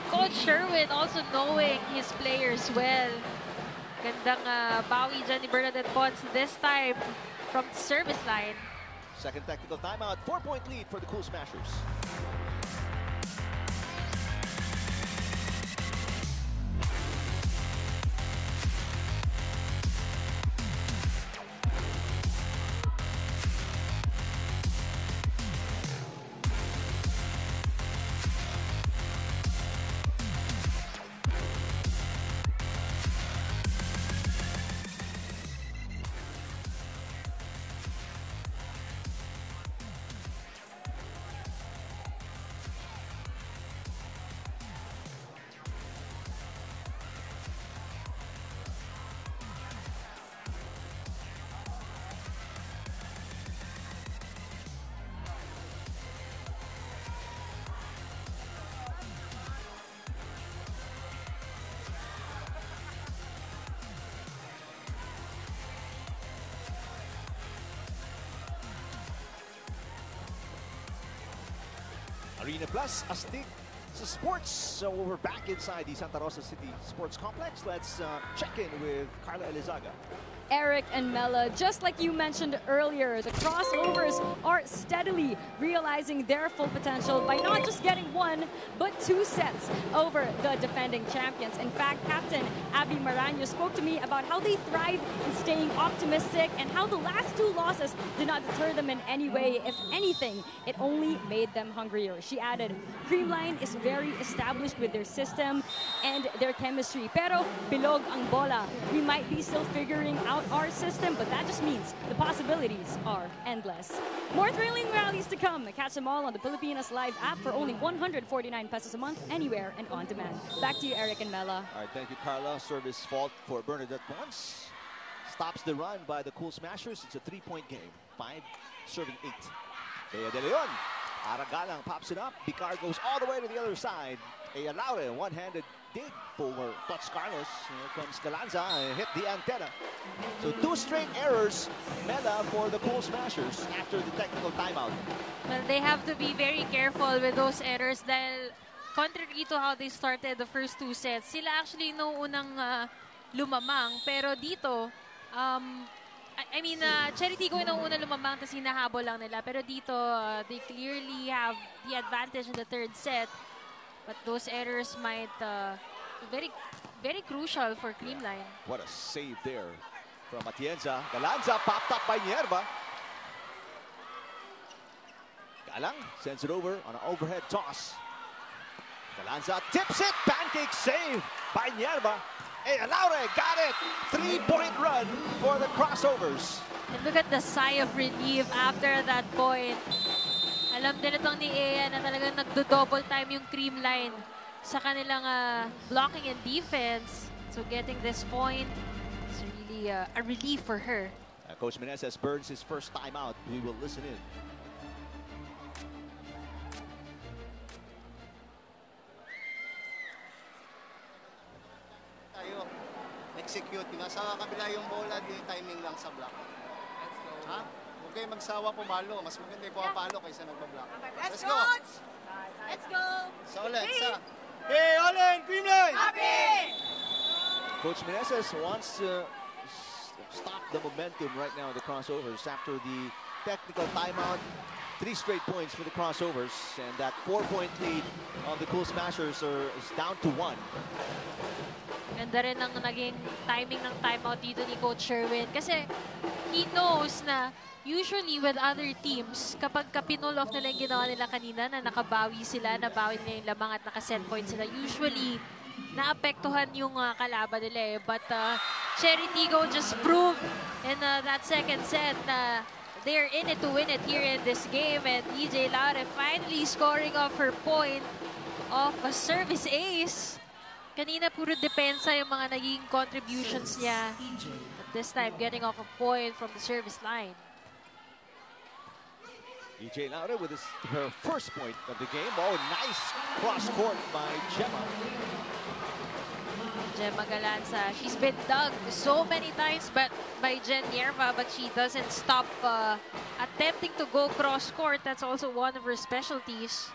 Speaker 3: Coach Sherwin also knowing his players well. Gandang bawi dyan ni Bernadette Pons this time from the service line.
Speaker 2: Second technical timeout, 4-point lead for the Cool Smashers. Arena Plus, astig sa sports. So we're back inside the Santa Rosa City Sports Complex. Let's check in with Carla Elizaga.
Speaker 4: Eric and Mela, just like you mentioned earlier, the crossovers are steadily realizing their full potential by not just getting 1, but 2 sets over the defending champions. In fact, Captain Abby Marano spoke to me about how they thrive in staying optimistic and how the last 2 losses did not deter them in any way. If anything, it only made them hungrier. She added, Creamline is very established with their system and their chemistry. Pero bilog ang bola. We might be still figuring out our system, but that just means the possibilities are endless. More thrilling rallies to come. Catch them all on the Pilipinas Live app for only 149 pesos a month, anywhere and on demand. Back to you, Eric and Mela.
Speaker 2: All right, thank you, Carla. Service fault for Bernadette Pons. Stops the run by the Cool Smashers. It's a 3-point game. 5 serving 8. Bea De Leon. Aragalang pops it up. Picar goes all the way to the other side. Ea Laure, one-handed dig for Tots Carlos. Here comes Galanza, hit the antenna. So 2 straight errors, Mela, for the Cool Smashers after the technical timeout.
Speaker 3: Well, they have to be very careful with those errors dahil contrary to how they started the first 2 sets, sila actually nung unang lumamang. Pero dito, Chery Tiggo yung una lumamang tapos hinahabol lang nila. Pero dito, they clearly have the advantage in the 3rd set. But those errors might very, very crucial for Creamline.
Speaker 2: What a save there from Atienza. Galanza popped up by Nierva. Galang sends it over on an overhead toss. Galanza tips it. Pancake save by Nierva. Hey, Laure got it. 3-point run for the Crossovers.
Speaker 3: And look at the sigh of relief after that point. Alam din itong ni Ea na talagang nagdo-double time yung Creamline sa kanilang blocking and defense. So getting this point is really a relief for her.
Speaker 2: Coach Meneses burns his first timeout. We will listen in.
Speaker 5: Tayo, execute. Nasa kabila yung bola, di timing lang sa block. Let's go. Ha? Huwag kayo magsawa pumalo. Mas maganda yung pumapalo kaysa nagbablock. Let's go!
Speaker 3: Let's go!
Speaker 5: Sa ulit, sa...
Speaker 6: Hey, Olen, Creamline!
Speaker 2: Coach Meneses wants to stop the momentum right now of the Crossovers after the technical timeout. 3 straight points for the Crossovers, and that 4-point lead of the Cool Smashers is down to 1.
Speaker 3: Ganda rin ang naging timing ng timeout dito ni Coach Sherwin. Kasi he knows na usually with other teams, kapag ka-pinull off nila yung ginawa nila kanina na nakabawi sila, nabawi nila yung lamang at naka-set point sila, usually naapektuhan yung kalaban nila eh. But Chery Tiggo just proved in that 2nd set na they're in it to win it here in this game. And EJ Laure finally scoring off her point of a service ace. Kanina puro depensa yung mga naging contributions niya. At this time, getting off a point from the service line.
Speaker 2: EJ Laure with her first point of the game. Oh, nice cross-court by Gemma.
Speaker 3: Gemma Galanza, she's been dug so many times by Jen Nierva, but she doesn't stop attempting to go cross-court. That's also one of her specialties.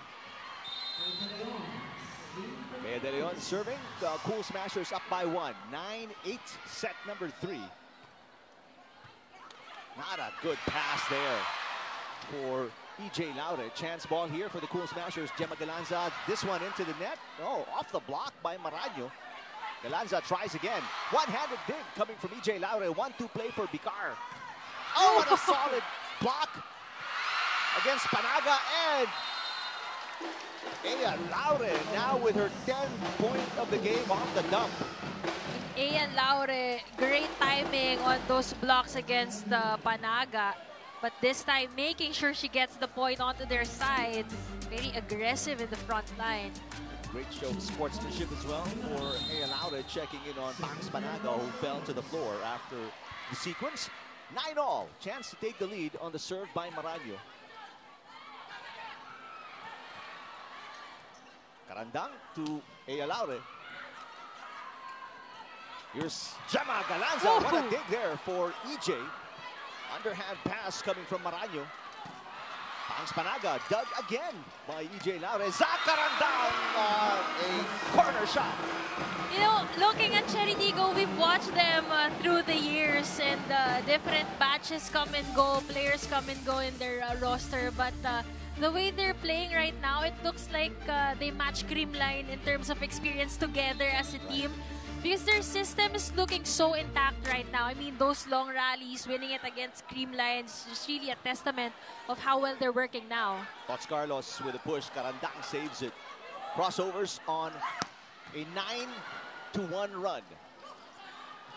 Speaker 2: Bea De Leon serving. The Cool Smashers up by 1. 9-8, set number 3. Not a good pass there for EJ Laure. Chance ball here for the Cool Smashers. Gemma Galanza, this one into the net. Oh, off the block by Maraño. Galanza tries again. One-handed dig coming from EJ Laure. 1-2 play for Bicar. Oh, what a solid block against Panaga, and Ea Laure now with her 10th point of the game off the dump.
Speaker 3: Ea Laure, great timing on those blocks against Panaga. But this time, making sure she gets the point onto their side. Very aggressive in the front line.
Speaker 2: Great show of sportsmanship as well for Ea Laure, checking in on Bangs Panaga, who fell to the floor after the sequence. 9-all. Chance to take the lead on the serve by Maraño. Carandang to Ea Laure. Here's Gemma Galanza. What a dig there for EJ. Underhand pass coming from Maraño. Bangs Panaga dug again by EJ Laure. Zacarandang, a corner shot.
Speaker 3: You know, looking at Chery Tiggo, we've watched them through the years, and different batches come and go, players come and go in their roster. But the way they're playing right now, it looks like they match Creamline in terms of experience together as a team. Because their system is looking so intact right now. I mean, those long rallies, winning it against Creamline is just really a testament of how well they're working now.
Speaker 2: Tots Carlos with a push. Carandang saves it. Crossovers on a 9-1 run.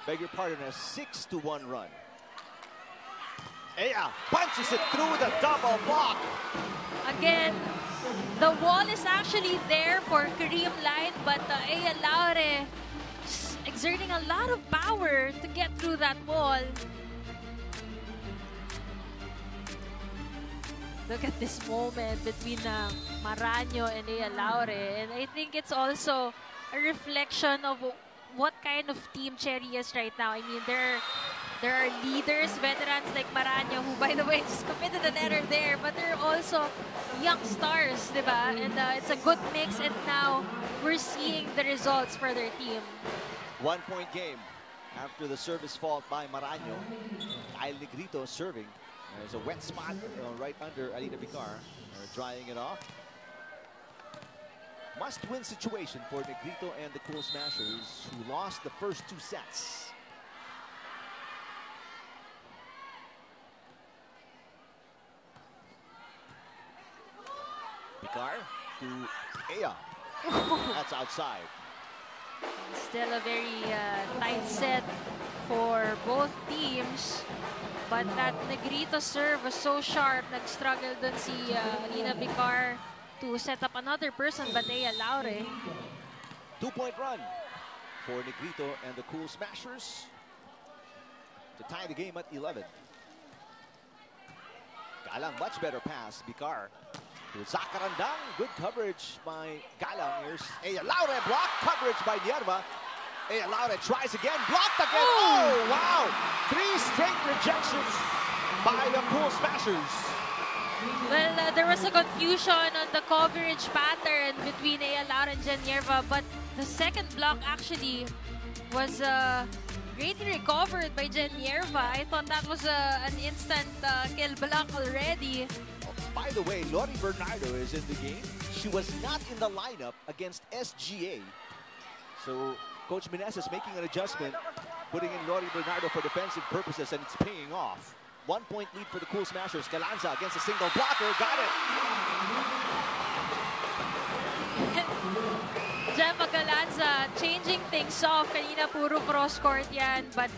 Speaker 2: Beg your pardon, a 6-1 run. Ea punches it through the double block.
Speaker 3: Again, the wall is actually there for Creamline, but Ea Laure exerting a lot of power to get through that wall. Look at this moment between Maraño and Ea Laure. And I think it's also a reflection of what kind of team Chery is right now. I mean, there are leaders, veterans like Maraño, who, by the way, just committed an error there, but there are also young stars, diba? And it's a good mix, and now we're seeing the results for their team.
Speaker 2: 1-point game after the service fault by Maraño. Kyle Negrito serving. There's a wet spot right under Alina Vicar. They're drying it off. Must-win situation for Negrito and the Cool Smashers, who lost the first 2 sets. Vicar to Aya. That's outside.
Speaker 3: Still a very tight set for both teams. But that Negrito serve was so sharp. Nag-struggle dun si Alina Vicar to set up another person, but Aya Laure.
Speaker 2: 2-point run for Negrito and the Cool Smashers to tie the game at 11. Galang, much better pass. Vicar to Zacarandang. Good coverage by Galang. Here's Aya Laure. Block coverage by Nierva. Aya Laure tries again. Blocked again. Oh, wow. 3 straight rejections by the Cool Smashers.
Speaker 3: Well, there was a confusion on the coverage pattern between Aya Laure and Jen Nierva, but the second block actually was greatly recovered by Jen Nierva. I thought that was an instant kill block already.
Speaker 2: By the way, Lori Bernardo is in the game. She was not in the lineup against SGA. So Coach Meneses is making an adjustment, putting in Lori Bernardo for defensive purposes, and it's paying off. 1-point lead for the Cool Smashers. Galanza against a single blocker. Got it.
Speaker 3: Gemma Galanza changing things off. Kanina puro cross court yan. But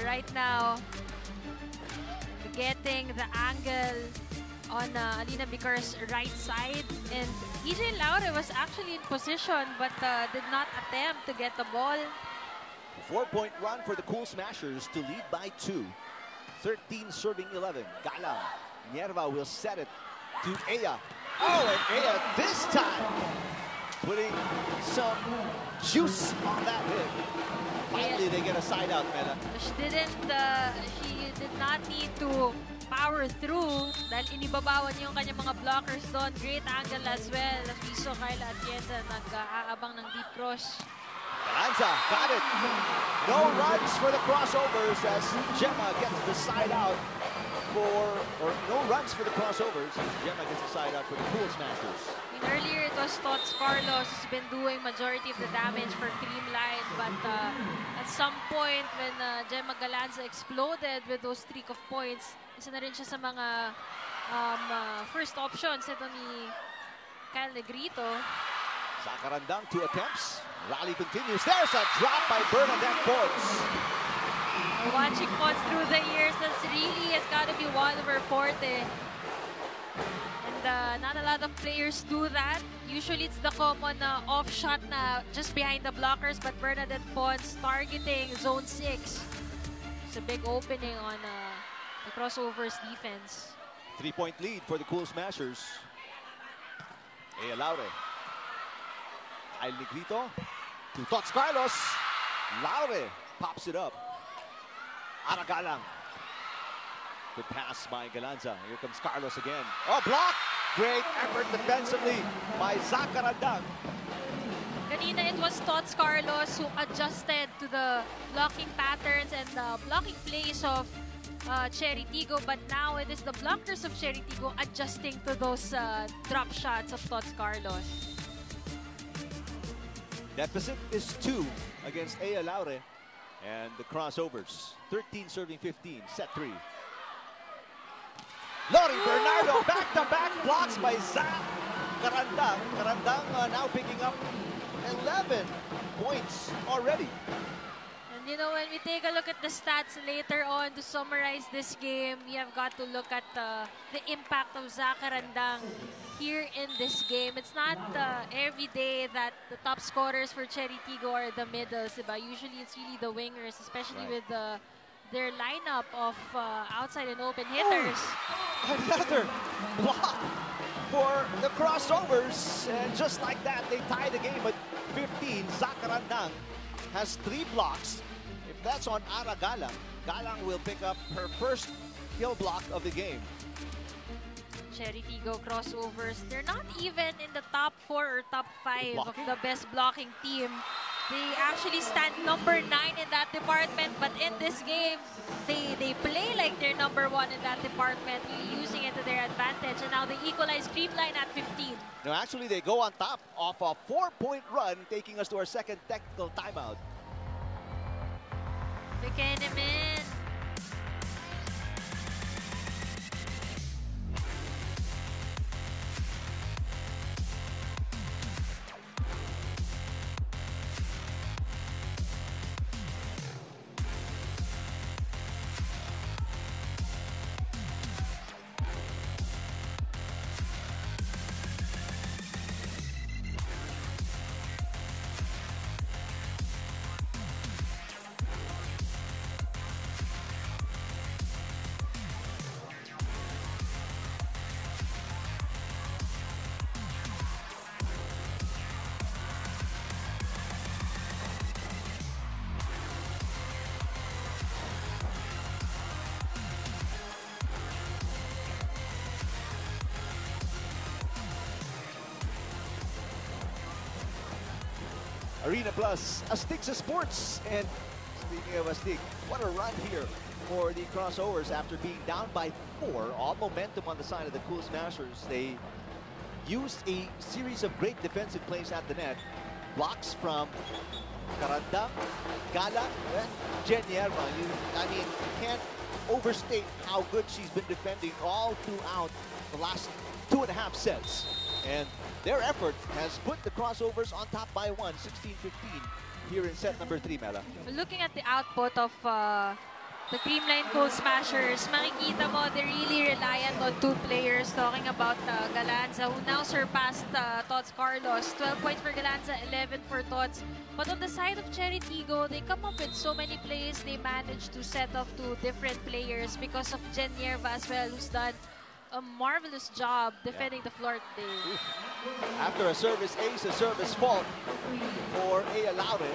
Speaker 3: right now, getting the angle on Alina Vicar's right side. And EJ Laure was actually in position but did not attempt to get the ball.
Speaker 2: 4-point run for the Cool Smashers to lead by 2. 13 serving 11. Galang. Nierva will set it to Aya. Oh, and Aya this time putting some juice on that hit. Finally, they get a side out, Mela.
Speaker 3: She did not need to power through dahil inibabawan niya yung kanyang mga blockers doon. Great angle as well. As we saw Kyla Atienza nag-aabang ng deep cross.
Speaker 2: Galanza got it. No runs for the crossovers as Gemma gets the side out or no runs for the crossovers as Gemma gets the side out for the Cool Smashers.
Speaker 3: Earlier it was Tots Carlos who's been doing majority of the damage for Creamline, but at some point when Gemma Galanza exploded with those streak of points, isa na rin siya sa mga first options ito ni Kyle Negrito.
Speaker 2: Zacarandang 2 attempts. Rally continues. There's a drop by Bernadette Pons.
Speaker 3: Watching Pons through the years, that's really has got to be one of her forte. And not a lot of players do that. Usually it's the common off shot na just behind the blockers, but Bernadette Pons targeting zone 6. It's a big opening on the crossovers defense.
Speaker 2: 3-point lead for the Cool Smashers. Aya Laure. Kyle Negrito to Tots Carlos. Laure pops it up. Galang. Good pass by Galanza. Here comes Carlos again. Oh, block! Great effort defensively by Zacarandang.
Speaker 3: Kanina it was Tots Carlos who adjusted to the blocking patterns and the blocking plays of Chery Tiggo, but now it is the blockers of Chery Tiggo adjusting to those drop shots of Tots Carlos.
Speaker 2: Deficit is 2 against Aya Laure and the crossovers. 13 serving 15, set 3. Lori Bernardo back-to-back blocks by Zacarandang. Carandang now picking up 11 points already.
Speaker 3: And you know, when we take a look at the stats later on to summarize this game, we have got to look at the impact of Zacarandang here in this game. It's not every day that the top scorers for Chery Tiggo are the middles, diba? Usually it's really the wingers, especially with their lineup of outside and open hitters.
Speaker 2: Another block for the crossovers, and just like that, they tie the game at 15, Zacarandang has 3 blocks. If that's on Ara Galang, Galang will pick up her first kill block of the game.
Speaker 3: Chery Tiggo Crossovers, they're not even in the top 4 or top 5 of
Speaker 2: Blocking?
Speaker 3: the best blocking team. They actually stand number 9 in that department, but in this game, they play like they're number 1 in that department, really using it to their advantage, and now they equalize Creamline at 15.
Speaker 2: No, actually, they go on top off a 4-point run, taking us to our second technical timeout.
Speaker 3: Buchanan.
Speaker 2: Arena Plus, Astig sa sports. And speaking of Astig, what a run here for the Crossovers after being down by 4. All momentum on the side of the Cool Smashers. They used a series of great defensive plays at the net. Blocks from Carandang, Gala, and Jenierma. I mean, you can't overstate how good she's been defending all throughout the last 2.5 sets. And their effort has put the Crossovers on top by 1, 16-15, here in set number 3, Mela.
Speaker 3: Looking at the output of the Creamline Cool Smashers, makikita mo they're really reliant on 2 players. Talking about Galanza, who now surpassed Tots Carlos. 12 points for Galanza, 11 for Tots. But on the side of Chery Tiggo, they come up with so many plays. They managed to set off 2 different players because of Jenierva as well, who's done a marvelous job defending the floor today.
Speaker 2: After a service ace, a service fault for A. Laure.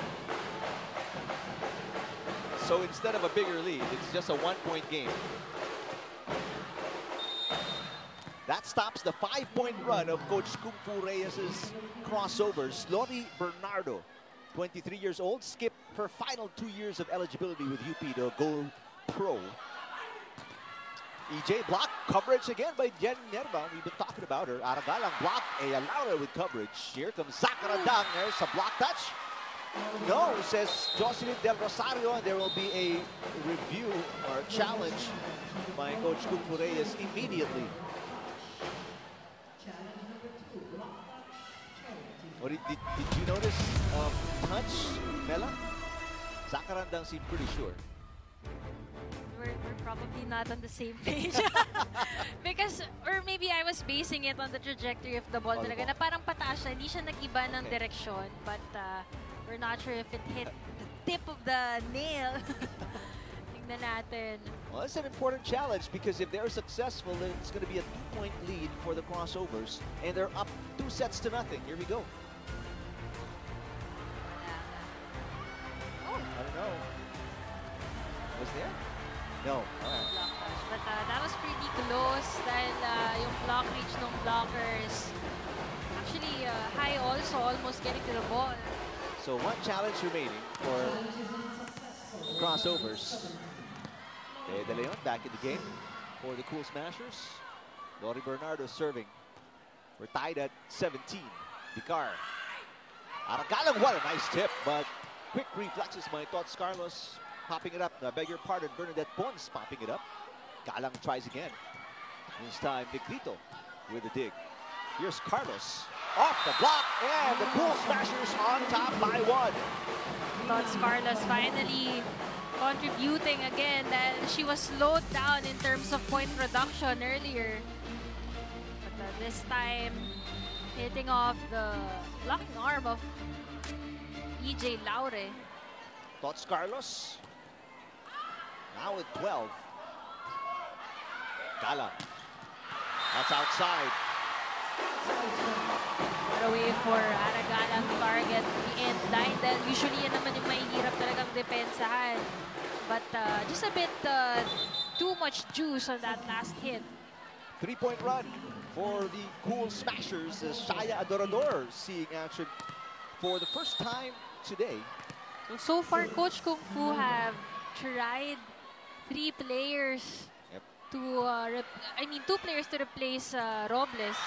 Speaker 2: So instead of a bigger lead, it's just a 1-point game. That stops the 5-point run of Coach Kung Fu Reyes' Crossovers. Lori Bernardo, 23 years old, skipped her final 2 years of eligibility with UP to go pro. EJ block coverage again by Jen Nerva. We've been talking about her. Aragalang block. Laura with coverage. Here comes Zacarandang. There's a block touch. No, says Jocelyn Del Rosario, and there will be a review or challenge by Coach Kung Fu Reyes immediately. What did you notice touch, Mela? Zacarandang seemed pretty sure.
Speaker 3: We're probably not on the same page. Because, or maybe I was basing it on the trajectory of the ball talaga, na parang pataas siya, hindi siya nag-iba ng direksyon. But we're not sure if it hit the tip of the nail. Tingnan natin.
Speaker 2: Well, it's an important challenge because if they're successful, then it's going to be a 2-point lead for the Crossovers. And they're up 2-0. Here we go.
Speaker 3: Oh.
Speaker 2: I don't know. Was there? No. All right.
Speaker 3: Block touch. But that was pretty close dahil yung block reach ng blockers actually high also, almost getting to the ball.
Speaker 2: So 1 challenge remaining for Crossovers. De Leon back in the game for the Cool Smashers. Lori Bernardo serving. We're tied at 17. Vicar. Aragalang, what a nice tip, but quick reflexes by Tots Carlos. Popping it up. I beg your pardon, Bernadette Pons popping it up. Galang tries again. This time, Negrito with a dig. Here's Carlos. Off the block, and the Cool Smashers on top by 1.
Speaker 3: Tots Carlos finally contributing again. That she was slowed down in terms of point production earlier. But this time, hitting off the blocking arm of EJ Laure.
Speaker 2: Tots Carlos. Now with 12. Galang. That's outside.
Speaker 3: What a way for Aragalang to target the end line. Dahil usually yan naman yung mahihirap talagang depensahan. But just a bit too much juice on that last hit.
Speaker 2: 3-point run for the Cool Smashers as Shaya Adorador seeing action for the first time today.
Speaker 3: So far, Coach Kung Fu have tried 3 players to, 2 players to replace Robles.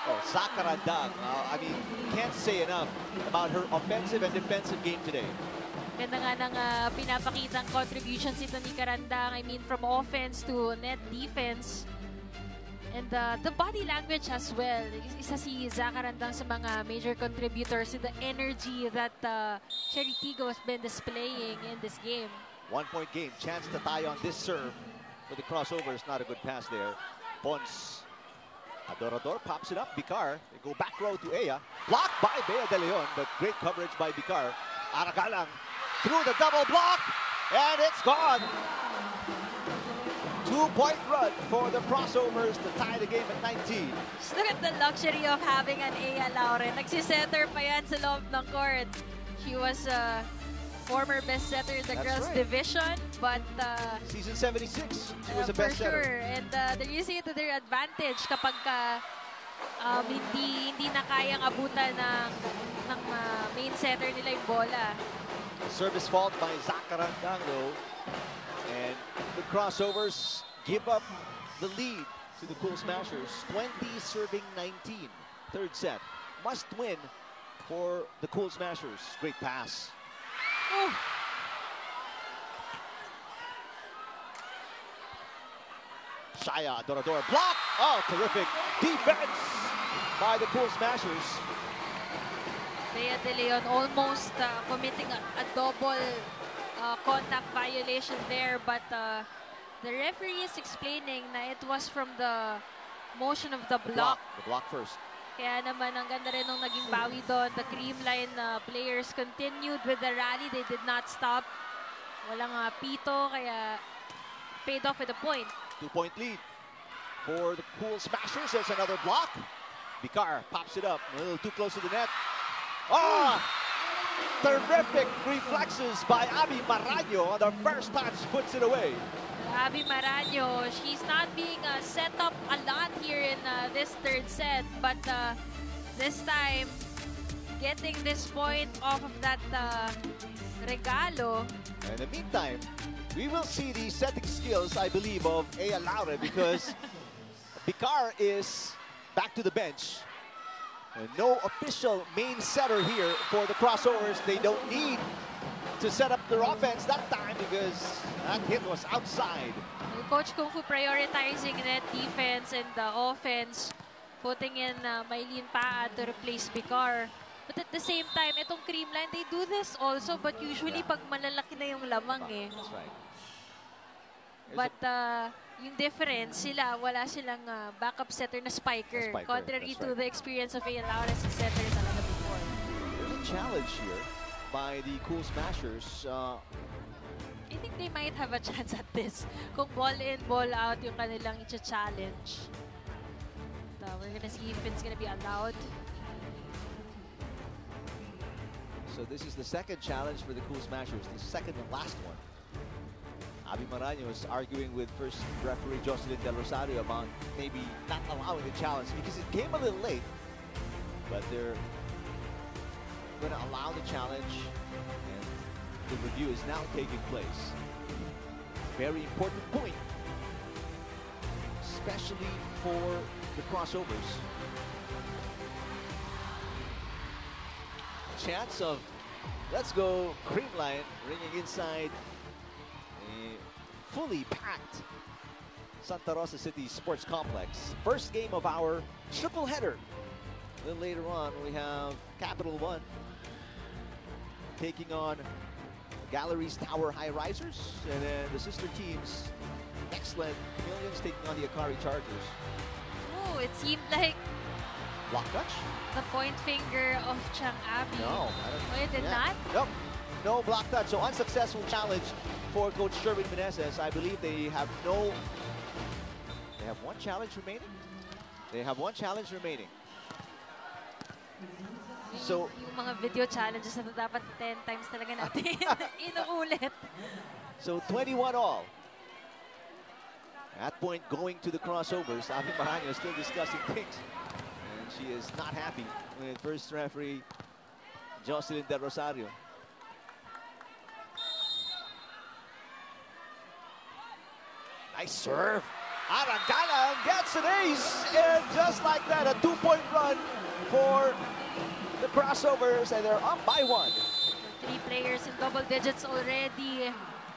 Speaker 2: Oh, Zakarandang. I mean, can't say enough about her offensive and defensive game today.
Speaker 3: Ganda nga ng pinapakitang contributions ito ni Karandang. I mean, from offense to net defense. And the body language as well. Isa si Zakarandang sa mga major contributors to the energy that Chery Tiggo has been displaying in this game.
Speaker 2: 1-point game. Chance to tie on this serve for the crossovers. Not a good pass there. Pons. Adorador pops it up. Bicar. They go back row to Ea. Blocked by Bea De Leon, but great coverage by Bicar. Aragalang through the double block, and it's gone. 2-point run for the crossovers to tie the game at 19.
Speaker 3: Just look at the luxury of having an Ea Laure. Nagsisetter pa yan sa loob ng court. She was a former best setter in the girls division, but
Speaker 2: season 76, she was a best setter.
Speaker 3: For sure, and they're using it to their advantage kapag hindi na kayang abutan ng main setter nila yung bola.
Speaker 2: Service fault by Zakarandang though, and the crossovers give up the lead to the Cool Smashers. 20 serving 19. Third set. Must win for the Cool Smashers. Great pass.
Speaker 3: Oh.
Speaker 2: Shaya Adorador block. Oh, terrific defense by the Cool Smashers.
Speaker 3: Bea De Leon almost committing a double contact violation there, but the referee is explaining na it was from the motion of the block.
Speaker 2: The block first.
Speaker 3: Kaya naman ang ganda rin nung naging bawi doon. The Creamline players continued with the rally. They did not stop. Walang pito, kaya paid off with a point.
Speaker 2: 2-point lead for the Cool Smashers. There's another block. Bicar pops it up. A little too close to the net. Oh! Terrific reflexes by Abby Maraño on the first touch. Puts it away.
Speaker 3: Abby Maraño, she's not being set up a lot here in this third set, but this time getting this point off of that regalo.
Speaker 2: In the meantime, we will see the setting skills, I believe, of Ea Laure because Bicar is back to the bench. And no official main setter here for the crossovers. They don't need to set up their offense that time because that hit was outside.
Speaker 3: Coach Kung Fu prioritizing net defense and the offense, putting in Maylene Paa to replace Bicar. But at the same time, itong Creamline, they do this also, but usually pag malalaki na yung lamang eh.
Speaker 2: That's right.
Speaker 3: But yung difference, wala silang backup setter na spiker. Contrary to the experience of Ea Laure as a setter talaga before.
Speaker 2: There's a challenge here by the Cool Smashers.
Speaker 3: I think they might have a chance at this. Kung ball in, ball out yung kanilang i-challenge. We're gonna see if it's gonna be allowed.
Speaker 2: So this is the second challenge for the Cool Smashers, the second and last one. Abby Maraño is arguing with first referee Jocelyn Del Rosario about maybe not allowing the challenge because it came a little late. But they're going to allow the challenge, and the review is now taking place. Very important point, especially for the crossovers. Chance of, let's go, Creamline ringing inside a fully packed Santa Rosa City Sports Complex. First game of our triple header. A little later on, we have Capital One taking on Galleries Tower High Risers, and then the sister teams, Excellent Chameleons taking on the Akari Chargers.
Speaker 3: Oh, it seemed like
Speaker 2: Block touch?
Speaker 3: the point finger of Chang Abby.
Speaker 2: No,
Speaker 3: Oh, it did not?
Speaker 2: Nope. No block touch. So unsuccessful challenge for Coach Sherwin Meneses. I believe they have one challenge remaining. They have one challenge remaining. So,
Speaker 3: Yung mga video challenges na dapat 10 times talaga natin inuulit.
Speaker 2: So 21 all. At point going to the crossovers. Abby Marano is still discussing things. And she is not happy with first referee Jocelyn Del Rosario. Nice serve. Aragalang gets an ace. And just like that, a 2-point run for the crossovers. And they're up by 1.
Speaker 3: 3 players in double digits already.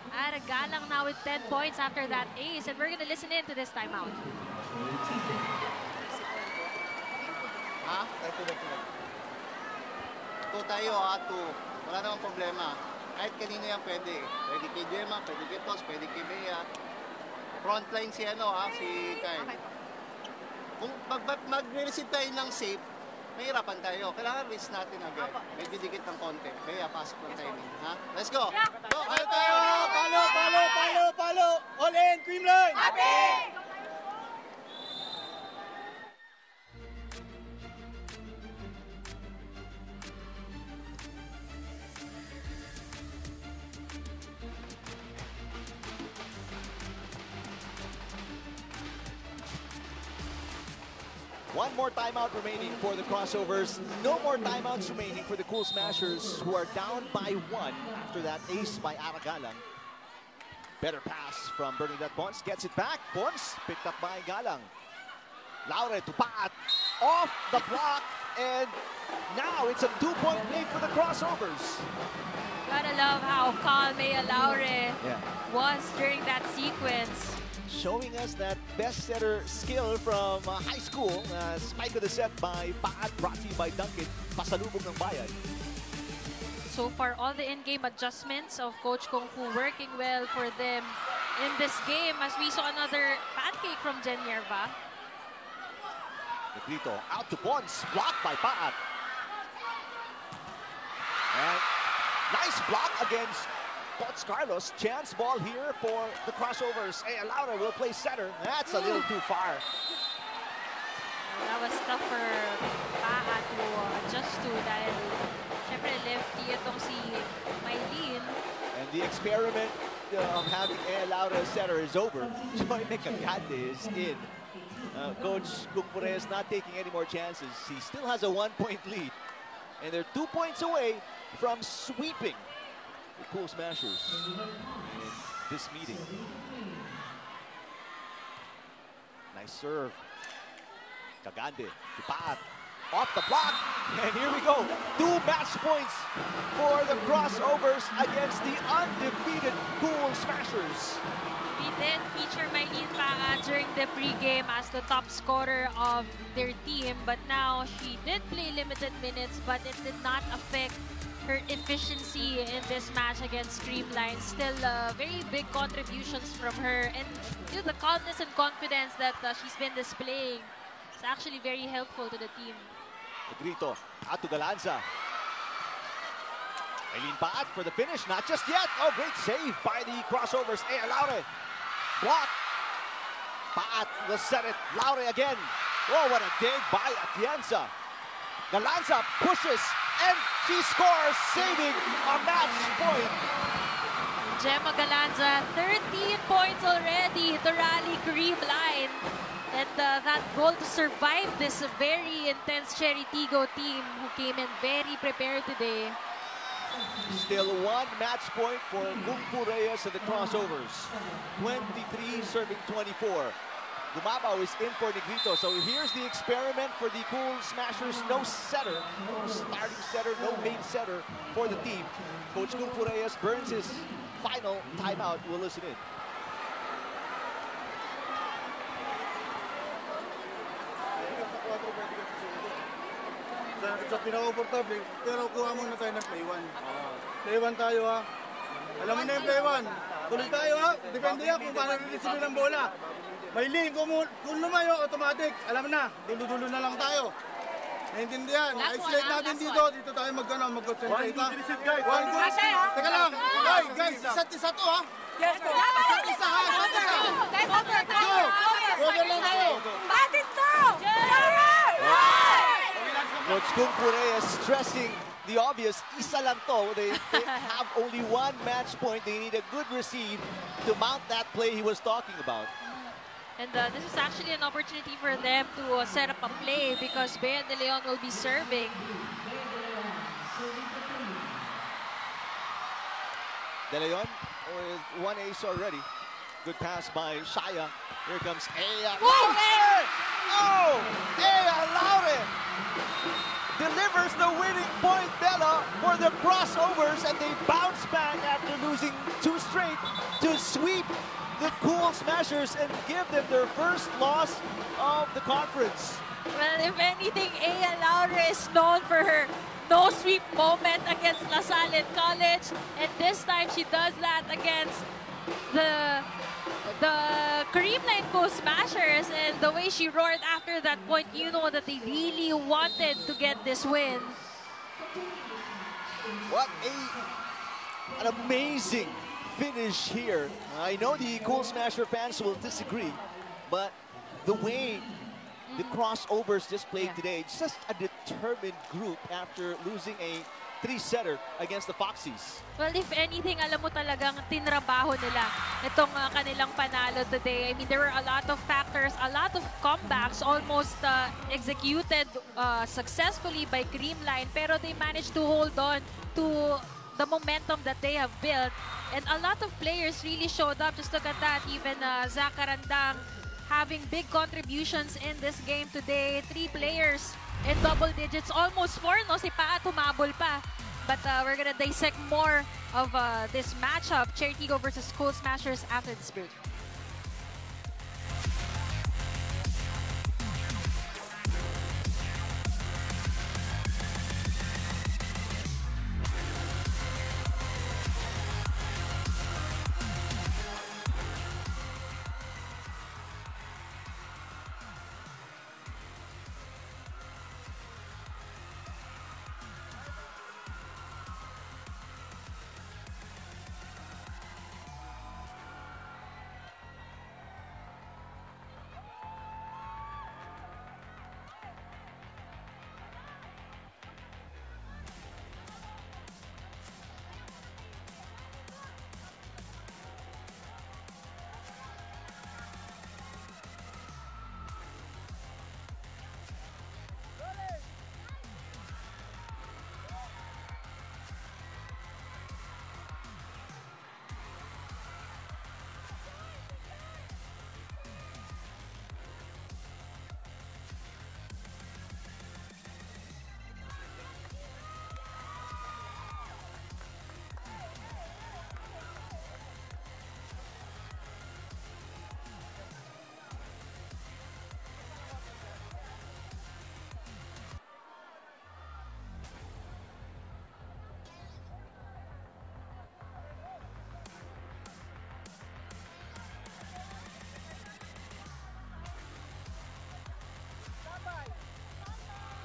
Speaker 3: Aragalang now with 10 points after that ace. And we're gonna listen in to this timeout.
Speaker 5: Ha? Two tayo ha, two. Wala namang problema. Kahit kanino yan pwede. Pwede kay Gemma, pwede kay Tos, pwede kay Bea. Frontline si ano ha, si Kyle. Kung mag-receive tayo ng safe, mahirapan tayo. Kailangan risk natin agad. Medyo dikit ng konti. Kaya pasok ng timing. Ha? Let's go! Go!
Speaker 6: Tayo tayo! Palo, palo, palo, palo! All in! Creamline!
Speaker 2: One more timeout remaining for the crossovers. No more timeouts remaining for the Cool Smashers, who are down by 1 after that ace by Aragalang. Better pass from Bernadette Pons. Gets it back. Pons picked up by Galang. Laure to Pat. Off the block. And now it's a 2-point lead for the crossovers.
Speaker 3: Gotta love how calm Mea Laure was during that sequence.
Speaker 2: Showing us that best setter skill from high school. Spike of the set by Paat, brought to you by Duncan. Pasalubog ng bayan.
Speaker 3: So far, all the in-game adjustments of Coach Kung Fu working well for them in this game, as we saw another pancake from Jen Yerva.
Speaker 2: Negrito out to Pons, blocked by Paat. And nice block against Potts Carlos. Chance ball here for the crossovers. Hey, Laura will play center. That's a little too far.
Speaker 3: That was tough for Paat to adjust to dahil syempre lefty itong si Maylene.
Speaker 2: And the experiment of having Laura center is over. Joy Mecagande is in. Coach Kukpure is not taking any more chances. He still has a 1-point lead. And they're 2 points away from sweeping the Cool Smashers in this meeting. Nice serve. Cagande to Paat. Off the block. And here we go. 2 match points for the crossovers against the undefeated Cool Smashers.
Speaker 3: We did feature Maylene Paat during the pregame as the top scorer of their team. But now she did play limited minutes, but it did not affect her efficiency in this match against Creamline. Still very big contributions from her, and the calmness and confidence that she's been displaying is actually very helpful to the team.
Speaker 2: Negrito out to Galanza. Maylene Paat for the finish, not just yet. Oh, great save by the crossovers. Hey, Laure. Block. Paat will set it. Laure again. Oh, what a dig by Atienza. Galanza pushes, and she scores, saving a match point.
Speaker 3: Gemma Galanza, 13 points already to rally Creamline. And that goal to survive this very intense Chery Tiggo team who came in very prepared today.
Speaker 2: Still 1 match point for Kung Fu Reyes and the crossovers. 23 serving 24. Gumabaw is in for Negrito. So here's the experiment for the Cool Smashers. No setter, no starting setter, no main setter for the team. Coach Kung Fu Reyes burns his final timeout. We'll listen in.
Speaker 6: Sa pinaka-comfortable, pero kuha muna tayo ng play 1. Play 1 tayo ha. Alam mo na yung play 1. Tuloy tayo ha. Depende yan kung paano rin ng bola. Maylene, kung lumayo, automatic. Alam na, dulo-dulo na lang tayo. Naintindihan. Isolate natin dito. Dito tayo mag-concentrate ha. 1 good. Teka lang. Hey, guys, isa't isa to ha. Isa't isa ha. Isa't isa. Go. Go lang tayo.
Speaker 7: Batid to! Chery!
Speaker 2: Coach Kung Reyes stressing the obvious. Isa lang to. They have only one match point. They need a good receive to mount that play he was talking about.
Speaker 3: And this is actually an opportunity for them to set up a play because Bea De Leon will be serving.
Speaker 2: De Leon with one ace already. Good pass by Shaya. Here comes Ea Laure! Oh! Ea Laure delivers the winning point, Bella, for the crossovers, and they bounce back after losing 2 straight to sweep the Cool Smashers and give them their first loss of the conference.
Speaker 3: Well, if anything, Ea Laure is known for her no-sweep moment against La Salle College, and this time she does that against the Creamline Cool Smashers, and the way she roared after that point, you know that they really wanted to get this win.
Speaker 2: What an amazing finish here. I know the Cool Smasher fans will disagree, but the way the crossovers displayed today, just a determined group after losing a 3-setter against the Foxies.
Speaker 3: Well, if anything, alam mo talagang tinrabaho nila itong kanilang panalo today. I mean, there were a lot of factors, a lot of comebacks almost executed successfully by Creamline, pero they managed to hold on to the momentum that they have built. And a lot of players really showed up. Just look at that. Even Zach Carandang having big contributions in this game today. 3 players in double digits, almost 4, no? Si Paa tumabol pa. But we're gonna dissect more of this matchup, Chery Tiggo versus Cool Smashers, after this break.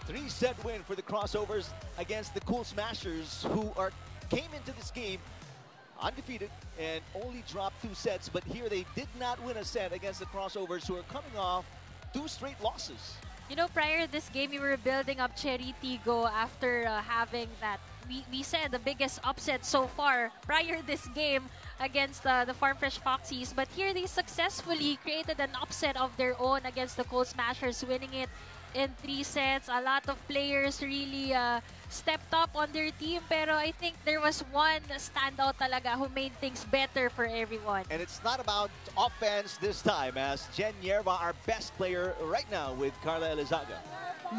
Speaker 2: Three-set win for the crossovers against the Cool Smashers, who came into this game undefeated and only dropped 2 sets. But here they did not win a set against the crossovers, who are coming off 2 straight losses.
Speaker 3: You know, prior to this game, we were building up Chery Tiggo after having that, we said, the biggest upset so far prior to this game against the Farm Fresh Foxies. But here they successfully created an upset of their own against the Cool Smashers, winning it in 3 sets. A lot of players really stepped up on their team, pero I think there was one standout talaga who made things better for everyone.
Speaker 2: And it's not about offense this time, as Jen Yerba, our best player right now with Carla Elizaga.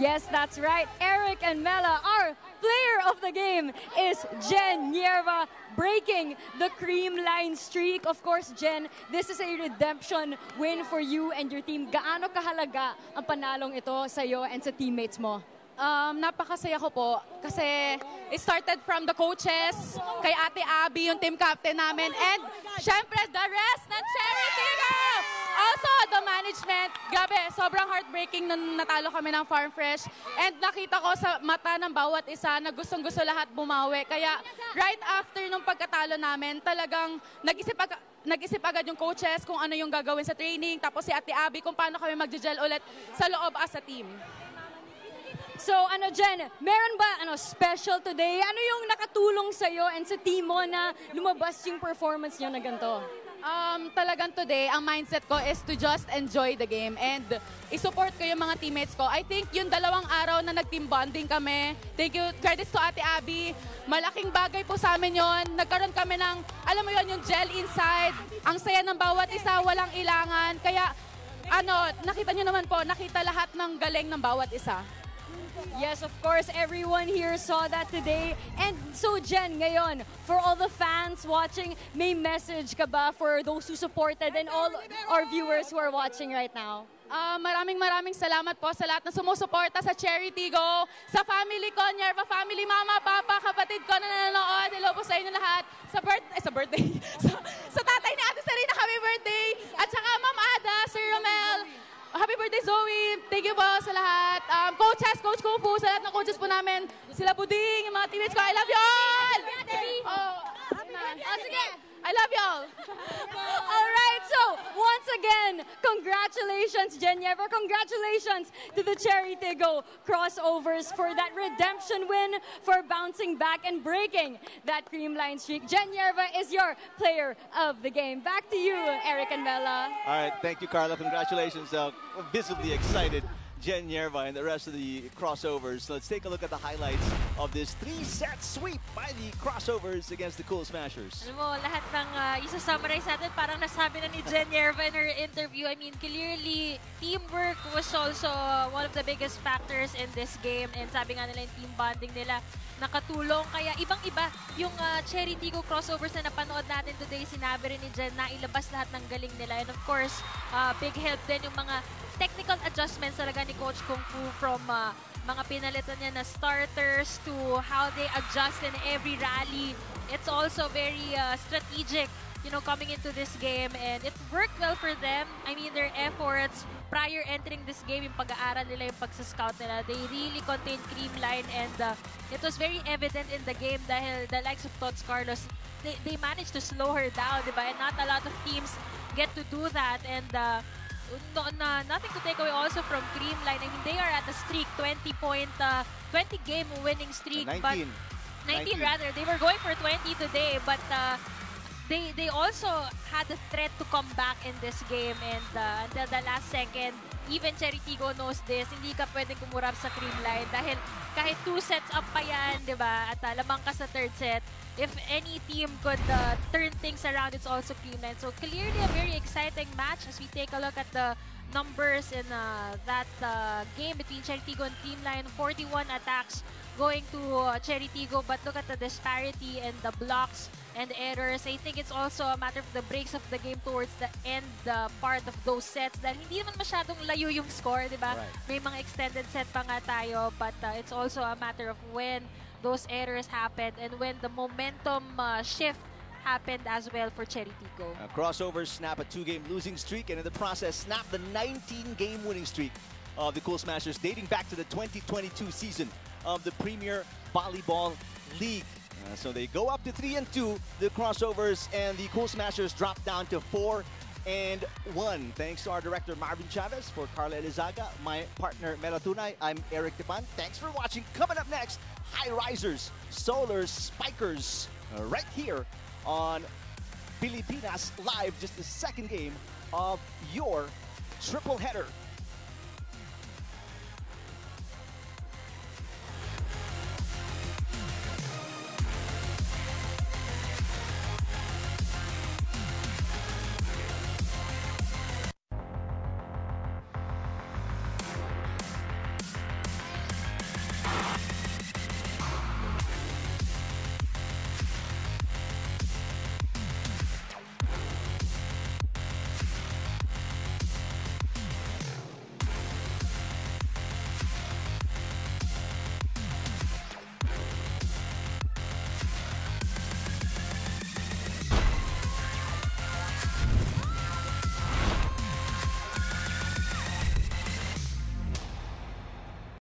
Speaker 4: Yes, that's right. Eric and Mela, our player of the game is Jen Yerba, breaking the Creamline streak. Of course, Jen, this is a redemption win for you and your team. Gaano kahalaga ang panalong ito sa iyo and sa teammates mo?
Speaker 7: Napakasaya ko po kasi it started from the coaches, kay Ate Abby, yung team captain namin, and syempre the rest ng Chery Tiggo! Also, the management. Grabe, sobrang heartbreaking nung natalo kami ng Farm Fresh, and nakita ko sa mata ng bawat isa na gustong-gusto lahat bumawi. Kaya right after nung pagkatalo namin, talagang nag-isip agad yung coaches kung ano yung gagawin sa training, tapos si Ate Abby kung paano kami mag-gel ulit sa loob as a team.
Speaker 4: So Jen, meron ba special today? Ano yung nakatulong sa'yo and sa team mo na lumabas yung performance niyo na ganito?
Speaker 7: Talagang today, ang mindset ko is to just enjoy the game and isupport ko yung mga teammates ko. I think yung 2 araw na nag-team bonding kami, thank you, credits to Ate Abby. Malaking bagay po sa amin yon. Nagkaroon kami ng, alam mo yon, yung gel inside. Ang saya ng bawat isa, walang ilangan. Kaya, nakita nyo naman po, nakita lahat ng galing ng bawat isa.
Speaker 4: Yes, of course, everyone here saw that today. And so, Jen, ngayon, for all the fans watching, may message ka ba for those who supported and all our viewers who are watching right now?
Speaker 7: Maraming salamat po sa lahat na sumusuporta sa Chery Tiggo, sa family ko, Nyerva family, mama, papa, kapatid ko na nanonood. Hello po sa inyo lahat. Sa birthday. sa tatay ni Ate Serena, happy birthday. At saka Ma'am Ada, Sir Romel, happy birthday, Zoe. Thank you po sa lahat. Coaches, Coach Kufu, sa lahat ng coaches po namin. Sila Buding, yung mga teammates ko. I love you all!
Speaker 4: Sige.
Speaker 7: I love you all!
Speaker 4: All right, so once again, congratulations, Jennifer. Congratulations to the Chery Tiggo Crossovers for that redemption win, for bouncing back and breaking that Creamline streak. Jennifer is your player of the game. Back to you, Eric and Bella.
Speaker 2: All right, thank you, Carla. Congratulations. Visibly excited, Jen Yerva and the rest of the Crossovers. Let's take a look at the highlights of this 3-set sweep by the Crossovers against the Cool Smashers.
Speaker 3: Alam mo, lahat ng isa-summarize natin, parang nasabi na ni Jen Yerva in her interview. I mean, clearly, teamwork was also one of the biggest factors in this game. And sabi nga nila yung team bonding nila nakatulong. Kaya ibang-iba yung Chery Tiggo Crossovers na napanood natin today. Sinabi rin ni Jen na ilabas lahat ng galing nila. And of course, big help din yung mga technical adjustments talaga ni Coach Kung Fu from mga pinalitan niya na starters to how they adjust in every rally. It's also very strategic, coming into this game, and it worked well for them. I mean, their efforts prior entering this game, yung pag-aaral nila, yung pag-scout nila, they really contained Creamline, and it was very evident in the game dahil the likes of Tots Carlos, they managed to slow her down, diba? And not a lot of teams get to do that, and nothing to take away also from Creamline. I mean, they are at a streak, 20-game winning streak.
Speaker 2: 19.
Speaker 3: But 19 rather. They were going for 20 today, but they also had a threat to come back in this game, and until the last second, even Chery Tiggo knows this, hindi ka pwedeng kumurap sa Creamline dahil kahit 2 sets up pa yan, di ba? At lamang ka sa 3rd set. If any team could turn things around, it's also Creamline. So clearly a very exciting match as we take a look at the numbers in that game between Chery Tiggo and Creamline. 41 attacks going to Chery Tiggo, but look at the disparity and the blocks and errors. I think it's also a matter of the breaks of the game towards the end part of those sets dahil hindi naman masyadong layo yung score, di ba? Right. May mga extended set pa nga tayo, but it's also a matter of when those errors happened and when the momentum shift happened as well for Chery Tiggo.
Speaker 2: Crossovers snap a 2-game losing streak, and in the process snap the 19-game winning streak of the Cool Smashers dating back to the 2022 season of the Premier Volleyball League. So they go up to 3-2, the Crossovers, and the Cool Smashers drop down to 4-1. Thanks to our director Marvin Chavez, for Carla Elizaga, my partner Mela Tunay, I'm Eric Tepan. Thanks for watching. Coming up next, High Risers, Solar Spikers, right here on Pilipinas Live, just the second game of your triple header.